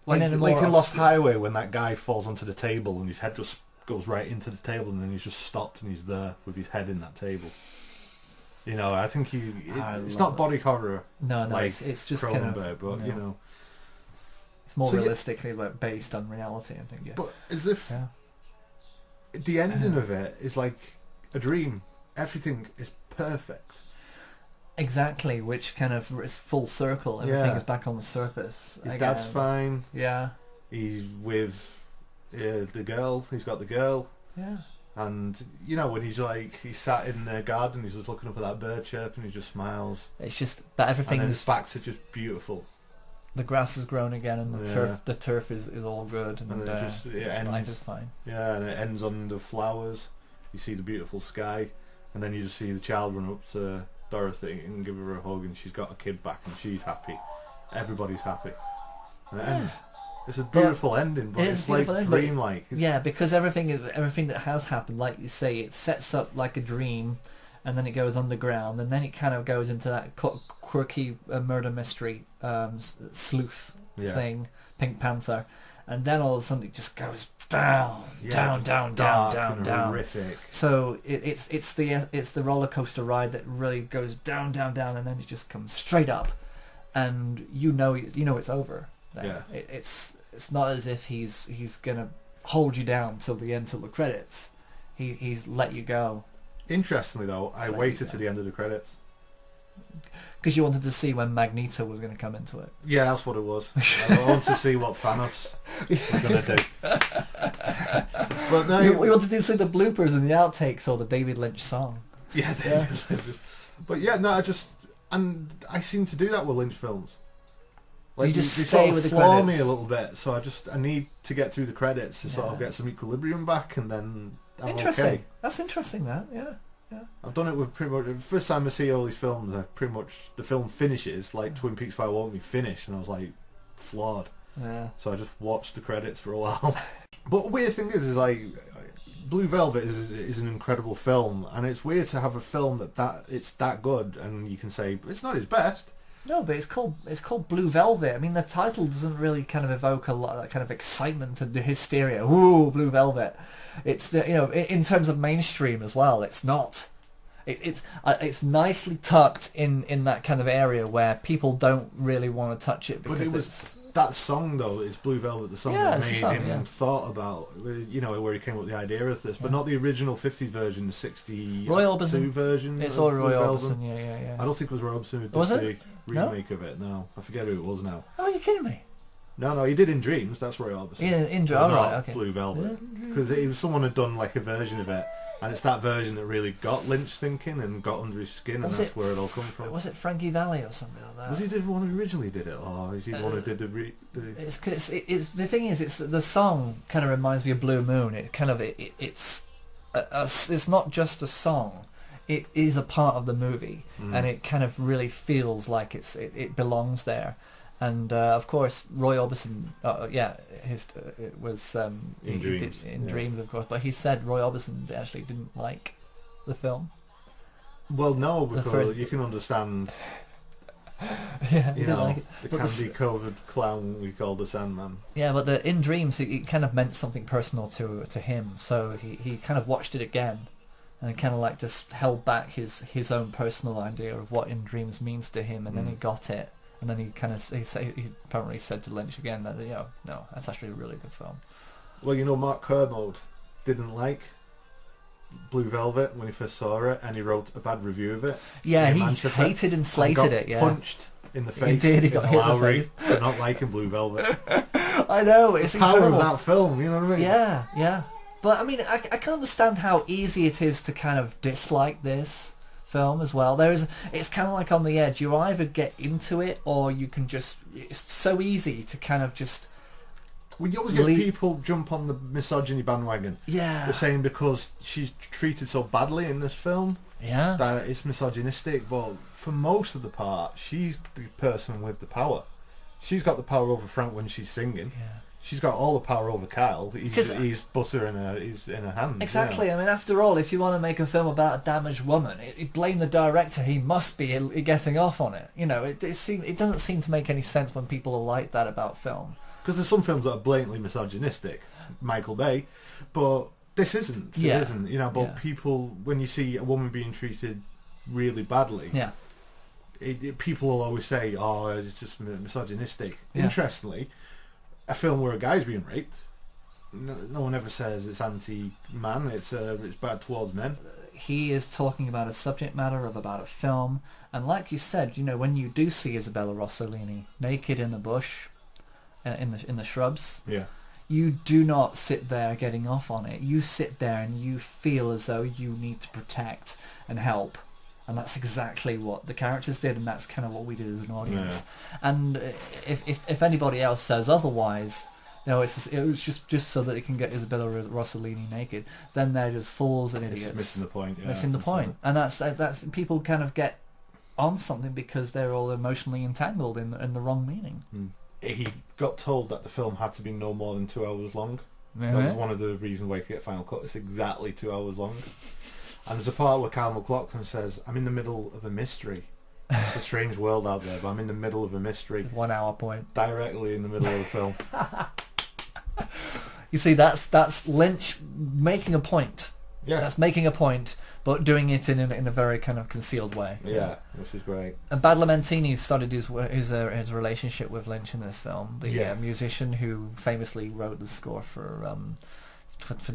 like in Lost Highway, when that guy falls onto the table and his head just goes right into the table, and then he's just stopped and he's there with his head in that table. You know, I think it's not body horror. No, like it's just Cronenberg, kind of, but you know, it's more realistically like based on reality. I think. Yeah. But as if the ending of it is like a dream. Everything is perfect. Exactly, which kind of is full circle. Everything is back on the surface. His dad's fine. Yeah. He's with the girl. He's got the girl. Yeah. And you know, when he's sat in the garden, he's just looking up at that bird chirping, he just smiles. It's just that everything. And his facts are just beautiful. The grass has grown again, and the turf is all good, and life is fine. Yeah, and it ends on the flowers. You see the beautiful sky, and then you just see the child run up to Dorothy and give her a hug, and she's got a kid back, and she's happy. Everybody's happy, and it ends. It's a beautiful ending, but it's like dreamlike. Yeah, because everything that has happened, like you say, it sets up like a dream, and then it goes underground, and then it kind of goes into that quirky murder mystery sleuth thing, Pink Panther, and then all of a sudden it just goes down. Horrific. So it's the roller coaster ride that really goes down, and then it just comes straight up, and you know it's over. Yeah. It's not as if he's gonna hold you down till the end, till the credits. He's let you go. Interestingly though, I waited to the end of the credits. Because you wanted to see when Magneto was going to come into it. Yeah, that's what it was. I wanted to see what Thanos was going to do. But no, we wanted to see the bloopers and the outtakes or the David Lynch song. Yeah, but yeah, no, I seem to do that with Lynch films. Like you just they stay sort of with the floor credits. me a little bit, so I need to get through the credits to sort of get some equilibrium back, and then I'm interesting. okay. That's interesting. That I've done it with pretty much the first time I see all these films. The film finishes like Twin Peaks Fire Walk Me finished, and I was like floored. Yeah. So I just watched the credits for a while. But the weird thing is like Blue Velvet is an incredible film, and it's weird to have a film that it's that good, and you can say it's not his best. No, but it's called Blue Velvet. I mean, the title doesn't really kind of evoke a lot of that kind of excitement and the hysteria. Ooh, Blue Velvet. It's in terms of mainstream as well. It's not. It's nicely tucked in that kind of area where people don't really want to touch it. Because but it was that song though. It's Blue Velvet, the song that made him thought about. Where he came up with the idea of this, but not the original '50s version, the '62 Roy Orbison version. It's all Roy Orbison. Yeah. I don't think it was Roy Orbison who did Was it? the remake of it. No, I forget who it was now. Oh, you're kidding me? No, he did In Dreams. That's Roy Orbison. Yeah, In Dreams. Right, okay. Blue Velvet, because it was someone had done like a version of it, and it's that version that really got Lynch thinking and got under his skin, and that's where it all come from. Was it Frankie Valli or something like that? Was he the one who originally did it, or is he the one who did the? It's the thing is, it's the song kind of reminds me of Blue Moon. It's not just a song. It is a part of the movie, and it kind of really feels like it belongs there. And of course, Roy Orbison, it was In Dreams. In Dreams, of course. But he said Roy Orbison actually didn't like the film. Well, no, because you can understand. Yeah, the candy-covered clown we call the Sandman. Yeah, but In Dreams, it kind of meant something personal to him. So he kind of watched it again, and kind of like just held back his own personal idea of what In Dreams means to him, and then he got it. And then he apparently said to Lynch again that no, that's actually a really good film. Well, Mark Kermode didn't like Blue Velvet when he first saw it, and he wrote a bad review of it. Yeah, he hated and slated it. Yeah, punched in the face. He did. He got hit in the face for not liking Blue Velvet. I know, it's the power incredible. of that film. You know what I mean? Yeah. But I mean, I can understand how easy it is to kind of dislike this film as well. It's kind of like on the edge. You either get into it, or you can just. It's so easy to kind of just. Well, you always get people jump on the misogyny bandwagon. Yeah. They're saying because she's treated so badly in this film. Yeah. That it's misogynistic, but for most of the part, she's the person with the power. She's got the power over Frank when she's singing. Yeah. She's got all the power over Kyle. He's butter in her hand. Exactly. Yeah. I mean, after all, if you want to make a film about a damaged woman, blame the director. He must be getting off on it. It doesn't seem to make any sense when people are like that about film. Because there's some films that are blatantly misogynistic, Michael Bay, but this isn't. It isn't. But people, when you see a woman being treated really badly. Yeah. People will always say, "Oh, it's just misogynistic." Yeah. Interestingly, a film where a guy's being raped, no one ever says it's anti-man. It's bad towards men. He is talking about a subject matter of about a film, and like you said, you know, when you do see Isabella Rossellini naked in the bush, in the shrubs, yeah, you do not sit there getting off on it. You sit there and you feel as though you need to protect and help. And that's exactly what the characters did, and that's kind of what we did as an audience. Yeah. And if anybody else says otherwise, you know, it was just so that they can get Isabella Rossellini naked, then they're just fools and idiots. Missing the point. Yeah, missing the point. And that's people kind of get on something because they're all emotionally entangled in the wrong meaning. He got told that the film had to be no more than 2 hours long. Mm-hmm. That was one of the reasons why he could get final cut. It's exactly 2 hours long. And there's a part where Kyle MacLachlan says, "I'm in the middle of a mystery. It's a strange world out there, but I'm in the middle of a mystery." 1 hour point. Directly in the middle of the film. You see, that's Lynch making a point. Yeah. That's making a point, but doing it in a very kind of concealed way. Yeah, which is great. And Badalamenti started his relationship with Lynch in this film. The musician who famously wrote the score for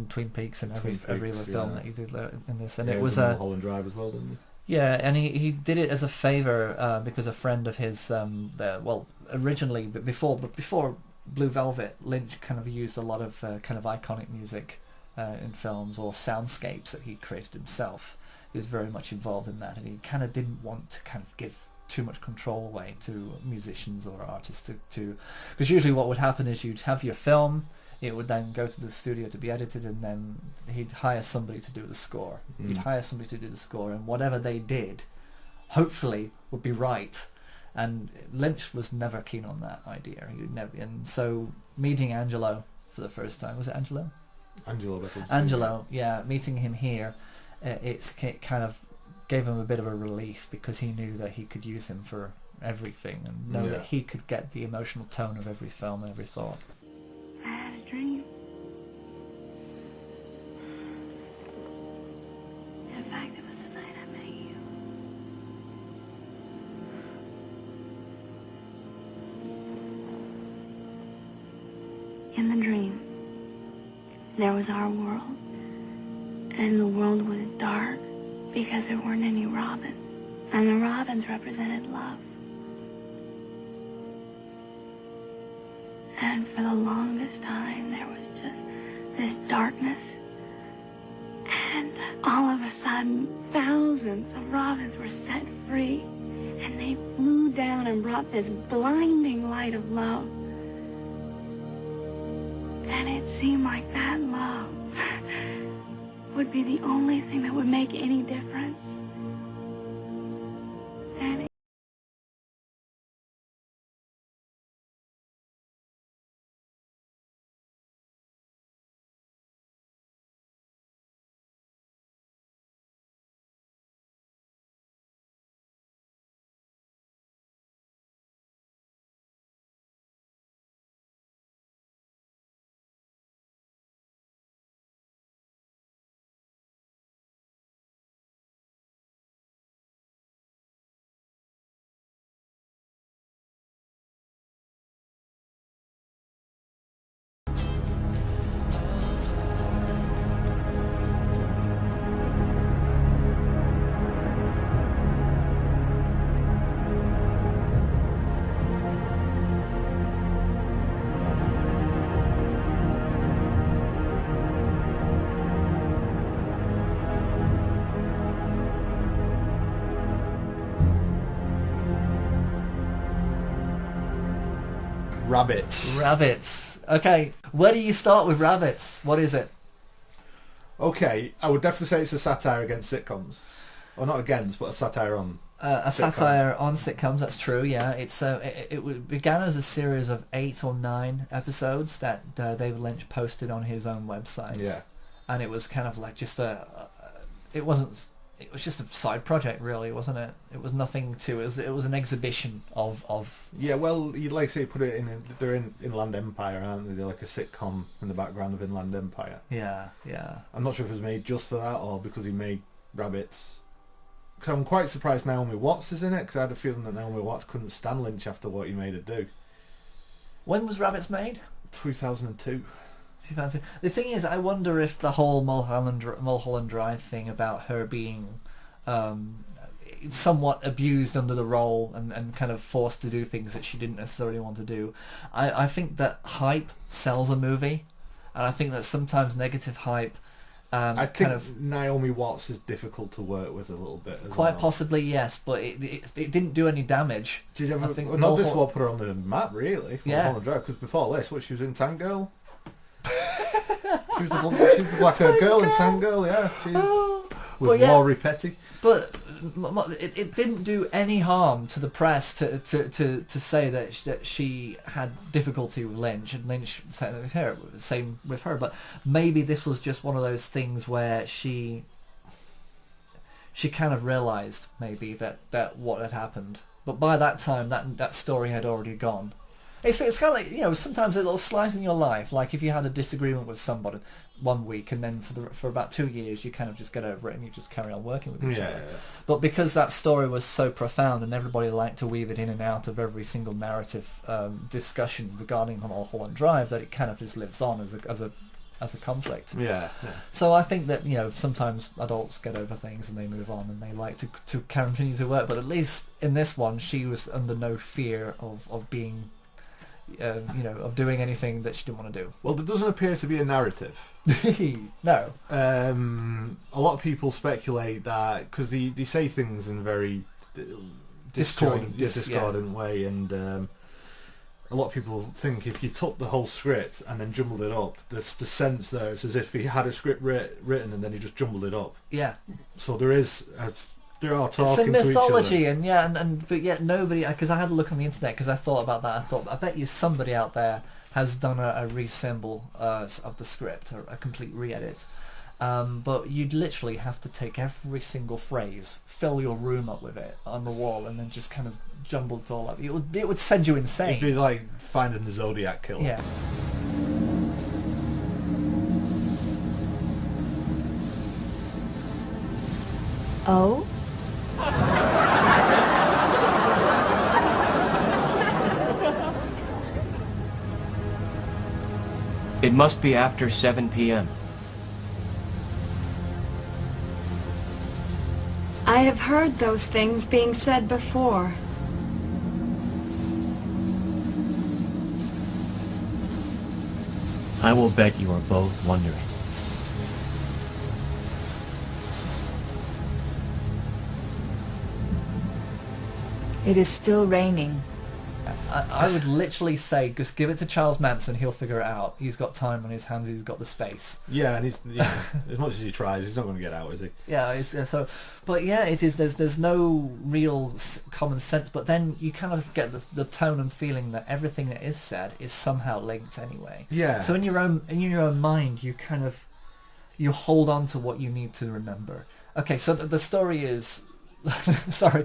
Twin Peaks and every other film that he did in this. And it was a Mulholland Drive as well, didn't he? Yeah, and he did it as a favour because a friend of his, originally, but before Blue Velvet, Lynch kind of used a lot of kind of iconic music in films or soundscapes that he created himself. He was very much involved in that, and he kind of didn't want to kind of give too much control away to musicians or artists to because usually what would happen is you'd have your film, it would then go to the studio to be edited, and then he'd hire somebody to do the score. He'd hire somebody to do the score, and whatever they did, hopefully, would be right. And Lynch was never keen on that idea. He would never. And so meeting Angelo for the first time, was it Angelo? Angelo, yeah. Meeting him here, it kind of gave him a bit of a relief because he knew that he could use him for everything and know that he could get the emotional tone of every film and every thought. I had a dream. In fact, it was the night I met you. In the dream, there was our world, and the world was dark because there weren't any robins, and the robins represented love. And for the longest time, there was just this darkness. And all of a sudden, thousands of robins were set free. And they flew down and brought this blinding light of love. And it seemed like that love would be the only thing that would make any difference. And Rabbits. Okay, where do you start with Rabbits? What is it? Okay, I would definitely say it's a satire against sitcoms. Or not against, but a satire on a satire on sitcoms, that's true, yeah. It began as a series of 8 or 9 episodes that David Lynch posted on his own website. Yeah. And it was kind of like just it was just a side project, really, wasn't it? It was nothing to it. It was an exhibition of. Yeah, well, you'd like to say put it in. They're in Inland Empire, aren't they? They're like a sitcom in the background of Inland Empire. Yeah, yeah. I'm not sure if it was made just for that or because he made Rabbits. Because I'm quite surprised Naomi Watts is in it, because I had a feeling that Naomi Watts couldn't stand Lynch after what he made her do. When was Rabbits made? 2002. The thing is, I wonder if the whole Mulholland Drive thing about her being somewhat abused under the role and kind of forced to do things that she didn't necessarily want to do. I think that hype sells a movie, and I think that sometimes negative hype I think Naomi Watts is difficult to work with a little bit as quite well. Possibly, yes, but it didn't do any damage. Did you ever? Not this what put her on the map, really. Yeah. Because before this, she was in Tango. She was the black-haired girl in Tango, yeah. With Laurie Petty. But it didn't do any harm to the press to say that she had difficulty with Lynch, and Lynch said with her, same with her. But maybe this was just one of those things where she kind of realised maybe that what had happened. But by that time, that story had already gone. It's kind of like, you know, sometimes a little slice in your life, like if you had a disagreement with somebody one week and then for about 2 years you kind of just get over it and you just carry on working with each other. Yeah. But because that story was so profound and everybody liked to weave it in and out of every single narrative discussion regarding Mulholland Drive, that it kind of just lives on as a conflict. Yeah. So I think that, you know, sometimes adults get over things and they move on and they like to continue to work, but at least in this one she was under no fear of being of doing anything that she didn't want to do. Well, there doesn't appear to be a narrative. No. A lot of people speculate that because they say things in a very discordant way, and a lot of people think if you took the whole script and then jumbled it up, there's the sense there it's as if he had a script written and then he just jumbled it up. Yeah. So there are talking it's a mythology, to each other. but yet nobody. Because I had a look on the internet because I thought about that. I thought, I bet you somebody out there has done a reassemble of the script, or a complete re-edit. But you'd literally have to take every single phrase, fill your room up with it on the wall, and then just kind of jumble it all up. It would send you insane. It'd be like finding the Zodiac killer. Yeah. Oh? It must be after 7 p.m. I have heard those things being said before. I will bet you are both wondering. It is still raining. I would literally say, just give it to Charles Manson, he'll figure it out. He's got time on his hands, he's got the space. Yeah, and as much as he tries, he's not going to get out, is he? Yeah, it is. There's no real common sense, but then you kind of get the tone and feeling that everything that is said is somehow linked anyway. Yeah. So in your own mind, you hold on to what you need to remember. Okay, so the story is, sorry.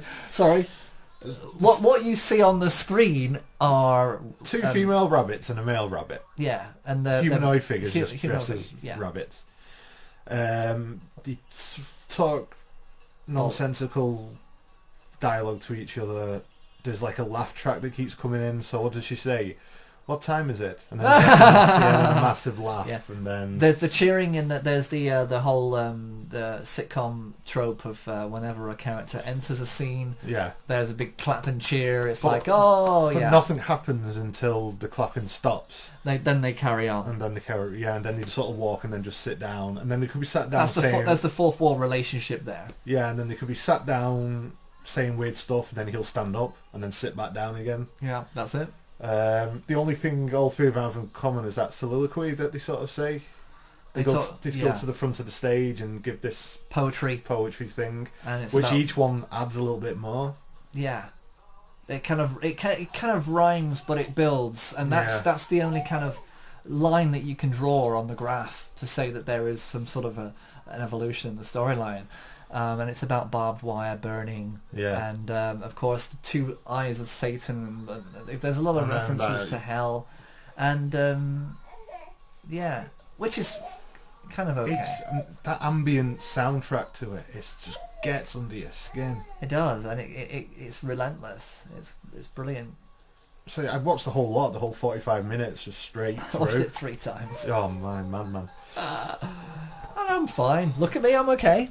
What you see on the screen are two female rabbits and a male rabbit. Yeah, and humanoid figures dressed as rabbits. They talk nonsensical dialogue to each other. There's like a laugh track that keeps coming in. So what does she say? What time is it? And then a massive laugh, and then there's the cheering, and there's the whole the sitcom trope of whenever a character enters a scene, there's a big clap and cheer. It's but nothing happens until the clapping stops. Then they carry on, and then and then they sort of walk and then just sit down, and then they could be sat down. That's the fourth wall relationship there. Yeah, and then they could be sat down saying weird stuff, and then he'll stand up and then sit back down again. Yeah, that's it. The only thing all three of them have in common is that soliloquy that they sort of say. They go to the front of the stage and give this poetry thing, which each one adds a little bit more. Yeah, it kind of rhymes, but it builds, and that's the only kind of line that you can draw on the graph to say that there is some sort of an evolution in the storyline. And it's about barbed wire burning, and of course the two eyes of Satan, and there's a lot of references to hell, and which is kind of okay. It's that ambient soundtrack to it. It's just gets under your skin. It does, and it's relentless. It's brilliant. So I watched the whole lot, the whole 45 minutes, just straight I through. watched it 3 times. Oh man. And I'm fine. Look at me, I'm okay.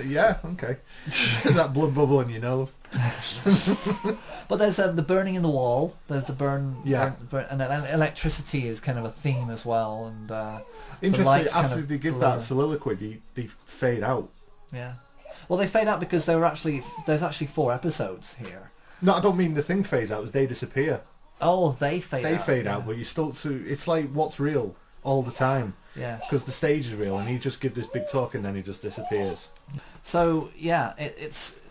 Yeah, okay. That blood bubble in your nose. But there's the burning in the wall. There's the burn. Yeah. Burn, and electricity is kind of a theme as well. And interesting. After they give that soliloquy, they fade out. Yeah. Well, they fade out because there's actually 4 episodes here. No, I don't mean the thing fades out. They disappear. Oh, they fade out. They fade out, but you still. So it's like what's real all the time. Yeah. Because the stage is real, and he just gives this big talk, and then he just disappears. So yeah, it's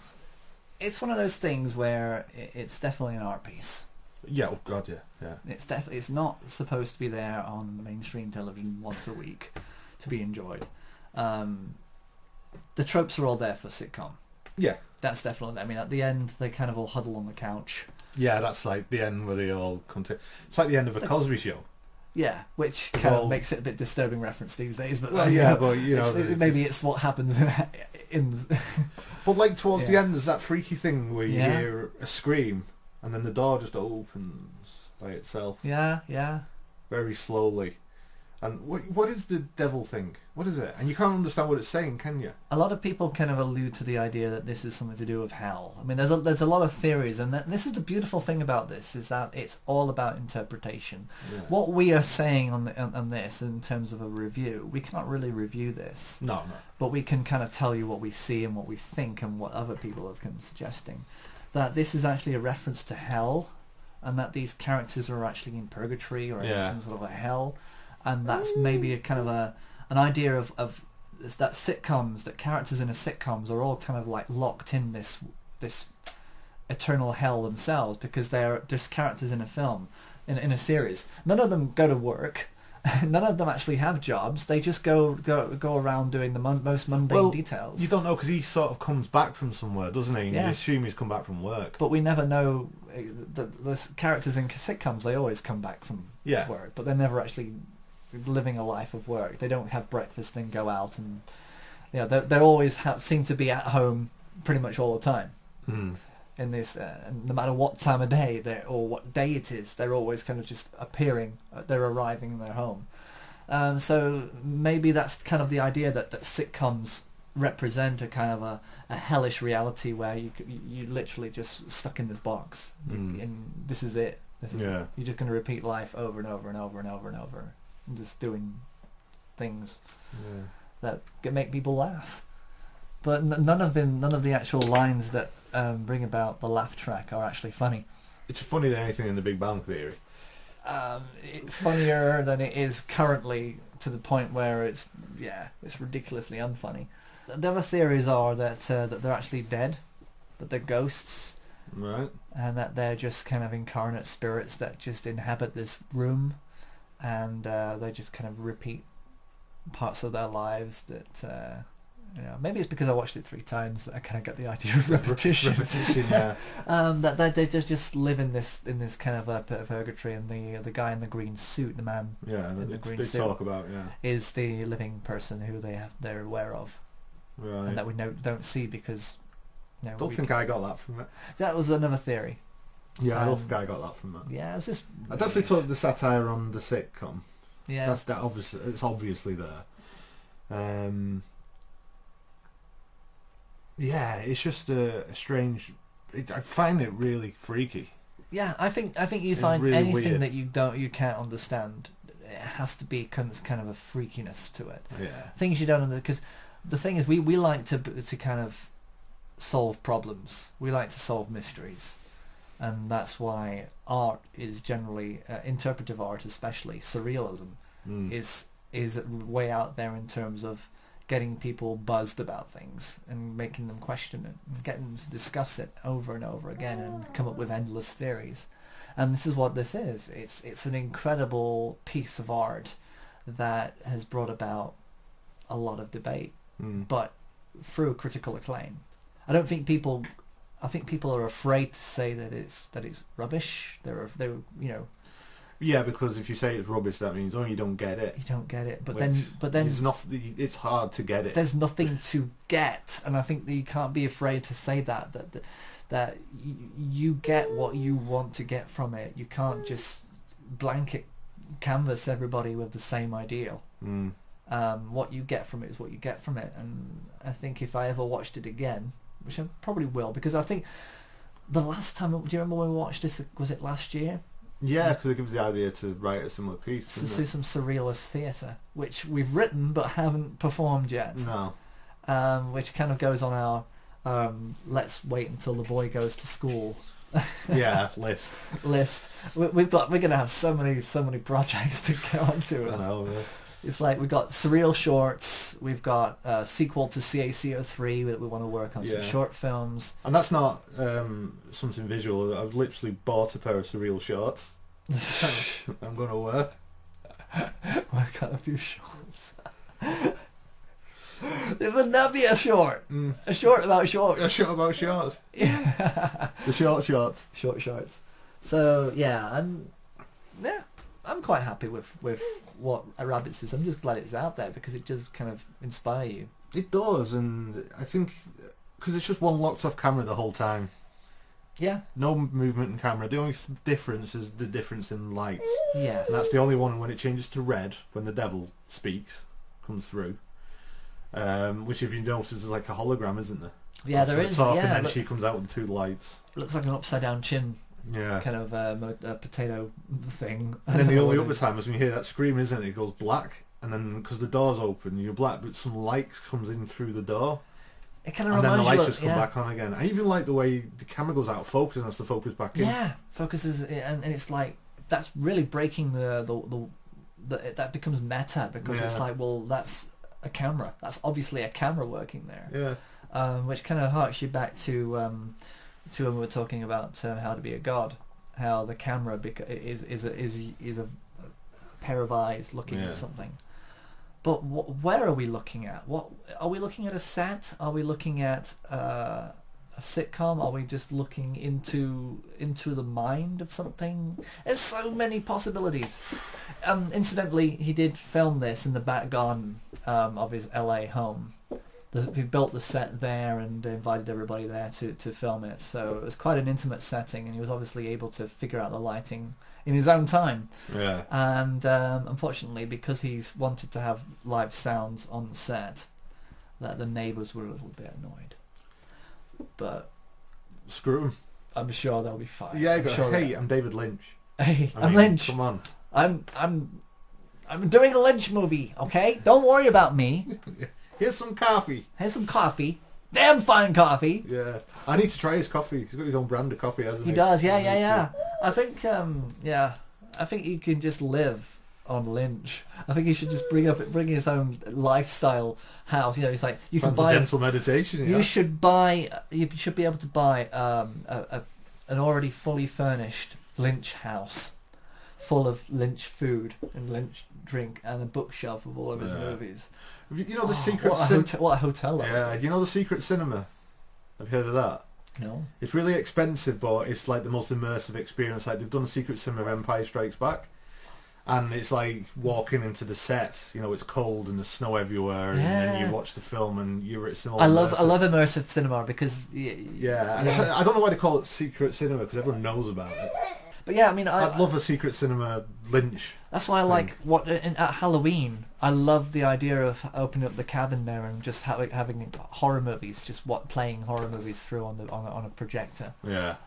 one of those things where it's definitely an art piece. Yeah. Oh God. Yeah. It's not supposed to be there on mainstream television once a week to be enjoyed. The tropes are all there for sitcom. Yeah. That's definitely. I mean, at the end, they kind of all huddle on the couch. Yeah, that's like the end where they all come to. It's like the end of a Cosby Show. Yeah, which kind of makes it a bit disturbing reference these days. But well, yeah, but you know, maybe it's what happens in. But like towards the end, there's that freaky thing where you hear a scream, and then the door just opens by itself. Yeah. Very slowly. And what is the devil thing? What is it? And you can't understand what it's saying, can you? A lot of people kind of allude to the idea that this is something to do with hell. I mean, there's a lot of theories, and this is the beautiful thing about this, is that it's all about interpretation. Yeah. What we are saying on this in terms of a review, we can't really review this. No. But we can kind of tell you what we see and what we think and what other people have been suggesting. That this is actually a reference to hell, and that these characters are actually in purgatory or in some sort of a hell. And that's maybe a kind of an idea of that sitcoms, that characters in a sitcoms are all kind of like locked in this eternal hell themselves, because they're just characters in a film, in a series. None of them go to work. None of them actually have jobs. They just go around doing the most mundane details. You don't know, because he sort of comes back from somewhere, doesn't he? And you assume he's come back from work. But we never know. The characters in sitcoms, they always come back from work, but they're never actually living a life of work. They don't have breakfast and go out, and they always seem to be at home pretty much all the time. In this, and no matter what time of day or what day it is, they're always kind of just appearing. They're arriving in their home. So maybe that's kind of the idea that sitcoms represent a kind of a hellish reality where you literally just stuck in this box, and this is it. You're just going to repeat life over and over and over and over and over. Just doing things that make people laugh, but none of the actual lines that bring about the laugh track are actually funny. It's funnier than anything in The Big Bang Theory. Funnier than it is currently, to the point where it's ridiculously unfunny. The other theories are that they're actually dead, that they're ghosts, right, and that they're just kind of incarnate spirits that just inhabit this room. And they just kind of repeat parts of their lives that, maybe it's because I watched it 3 times that I kind of get the idea of repetition. That they just live in this kind of a purgatory, and the guy in the green suit, the man in the green suit, talk about is the living person who they're aware of, right, and that we don't see because. Don't think I got that from it. That was another theory. Yeah, I don't think I got that from that. Yeah, it's just. I definitely took the satire on the sitcom. Yeah, that's that. Obviously, it's obviously there. It's just a strange. I find it really freaky. Yeah, I think you find really anything weird. that you can't understand. It has to be kind of a freakiness to it. Yeah, things you don't understand, because the thing is, we like to kind of solve problems. We like to solve mysteries. And that's why art is generally, interpretive art especially, surrealism, is way out there in terms of getting people buzzed about things and making them question it and getting them to discuss it over and over again and come up with endless theories. And this is what this is. It's an incredible piece of art that has brought about a lot of debate, but through critical acclaim. I think people are afraid to say that it's rubbish. Yeah, because if you say it's rubbish, that means you don't get it. You don't get it, but Which then it's hard to get it. There's nothing to get, and I think that you can't be afraid to say that you get what you want to get from it. You can't just blanket canvas everybody with the same ideal. What you get from it is what you get from it, and I think if I ever watched it again, which I probably will, because I think the last time, do you remember when we watched this, was it last year? Yeah, because it gives the idea to write a similar piece. To do some surrealist theatre, which we've written but haven't performed yet. No. Which kind of goes on our let's wait until the boy goes to school. Yeah, list. We're going to have so many projects to get onto. I know. Yeah. It's like we've got surreal shorts, we've got a sequel to CA03 that we want to work on, some short films. And that's not something visual. I've literally bought a pair of surreal shorts. I'm going to wear. Work on a few shorts. There would not be a short. A short about shorts. A short about shorts. Yeah. The short shorts. Short shorts. So, I'm quite happy with what A Rabbit's is. I'm just glad it's out there because it does kind of inspire you. It does, and I think because it's just one locked off camera the whole time. Yeah. No movement in camera. The only difference is the difference in light. Yeah. And that's the only one when it changes to red, when the devil speaks, comes through. Which if you notice is like a hologram, isn't there? Yeah, there is. And then she comes out with two lights. Looks like an upside down chin. Yeah. Kind of a potato thing. And then the only other time is when you hear that scream, isn't it? It goes black, and then because the door's open, you're black, but some light comes in through the door. It kind of and then the lights you, just come back on again. I even like the way the camera goes out of focus and has to focus back in. Yeah, focuses, and it's like that's really breaking the that becomes meta because it's like, well, that's a camera. That's obviously a camera working there. Yeah. Which kind of harks you back to when we were talking about how to be a god, how the camera is a pair of eyes looking at something. But where are we looking at? What are we looking at? A set? Are we looking at a sitcom? Are we just looking into the mind of something? There's so many possibilities. Incidentally, he did film this in the back garden of his LA home. He built the set there and invited everybody there to film it. So it was quite an intimate setting, and he was obviously able to figure out the lighting in his own time. Yeah. And unfortunately, because he's wanted to have live sounds on the set, that the neighbours were a little bit annoyed. But screw them. I'm sure they'll be fine. Yeah, I'm David Lynch. Hey, I'm Lynch. Come on. I'm doing a Lynch movie, okay? Don't worry about me. Here's some coffee. Damn fine coffee. Yeah. I need to try his coffee. He's got his own brand of coffee, hasn't he? He does, yeah. I think I think he can just live on Lynch. I think he should just bring his own lifestyle house. You know, it's like you can buy transcendental meditation. Yeah. You should be able to buy an already fully furnished Lynch house, full of Lynch food and Lynch drink and a bookshelf of all of his movies. You know the secret. What a hotel! Yeah, you know the secret cinema. Have you heard of that? No. It's really expensive, but it's like the most immersive experience. Like they've done a secret cinema of Empire Strikes Back, and it's like walking into the set. You know, it's cold and there's snow everywhere, and then you watch the film and you're at similar. I love immersive cinema because I don't know why they call it secret cinema because everyone knows about it. But yeah, I mean, I'd love a secret cinema Lynch. That's why I like at Halloween. I love the idea of opening up the cabin there and just having horror movies, just playing horror movies through on a projector. Yeah.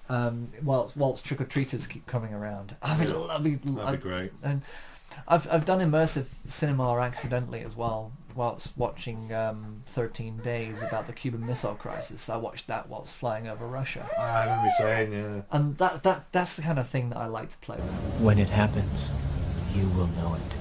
Whilst trick or treaters keep coming around. That'd be great. And I've done immersive cinema accidentally as well. Whilst watching 13 Days about the Cuban Missile Crisis, I watched that whilst flying over Russia. I remember you saying, yeah. And that's the kind of thing that I like to play with. When it happens, you will know it.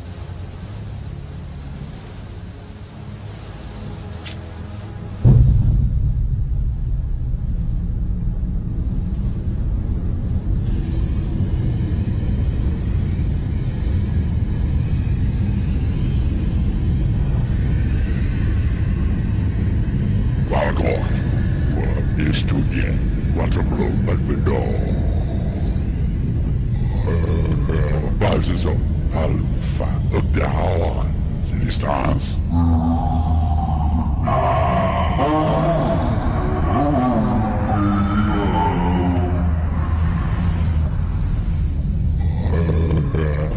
By also Alpha of the Hour. Stars.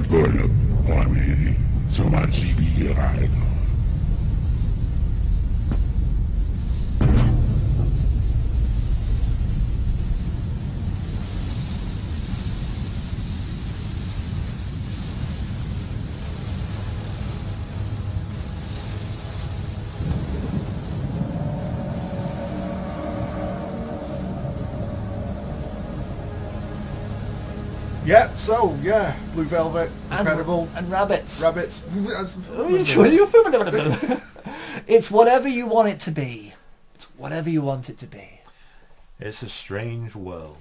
Bueno, hombre, somos civiles. Yeah, so, yeah, Blue Velvet, incredible. And rabbits. Rabbits. It's whatever you want it to be. It's whatever you want it to be. It's a strange world.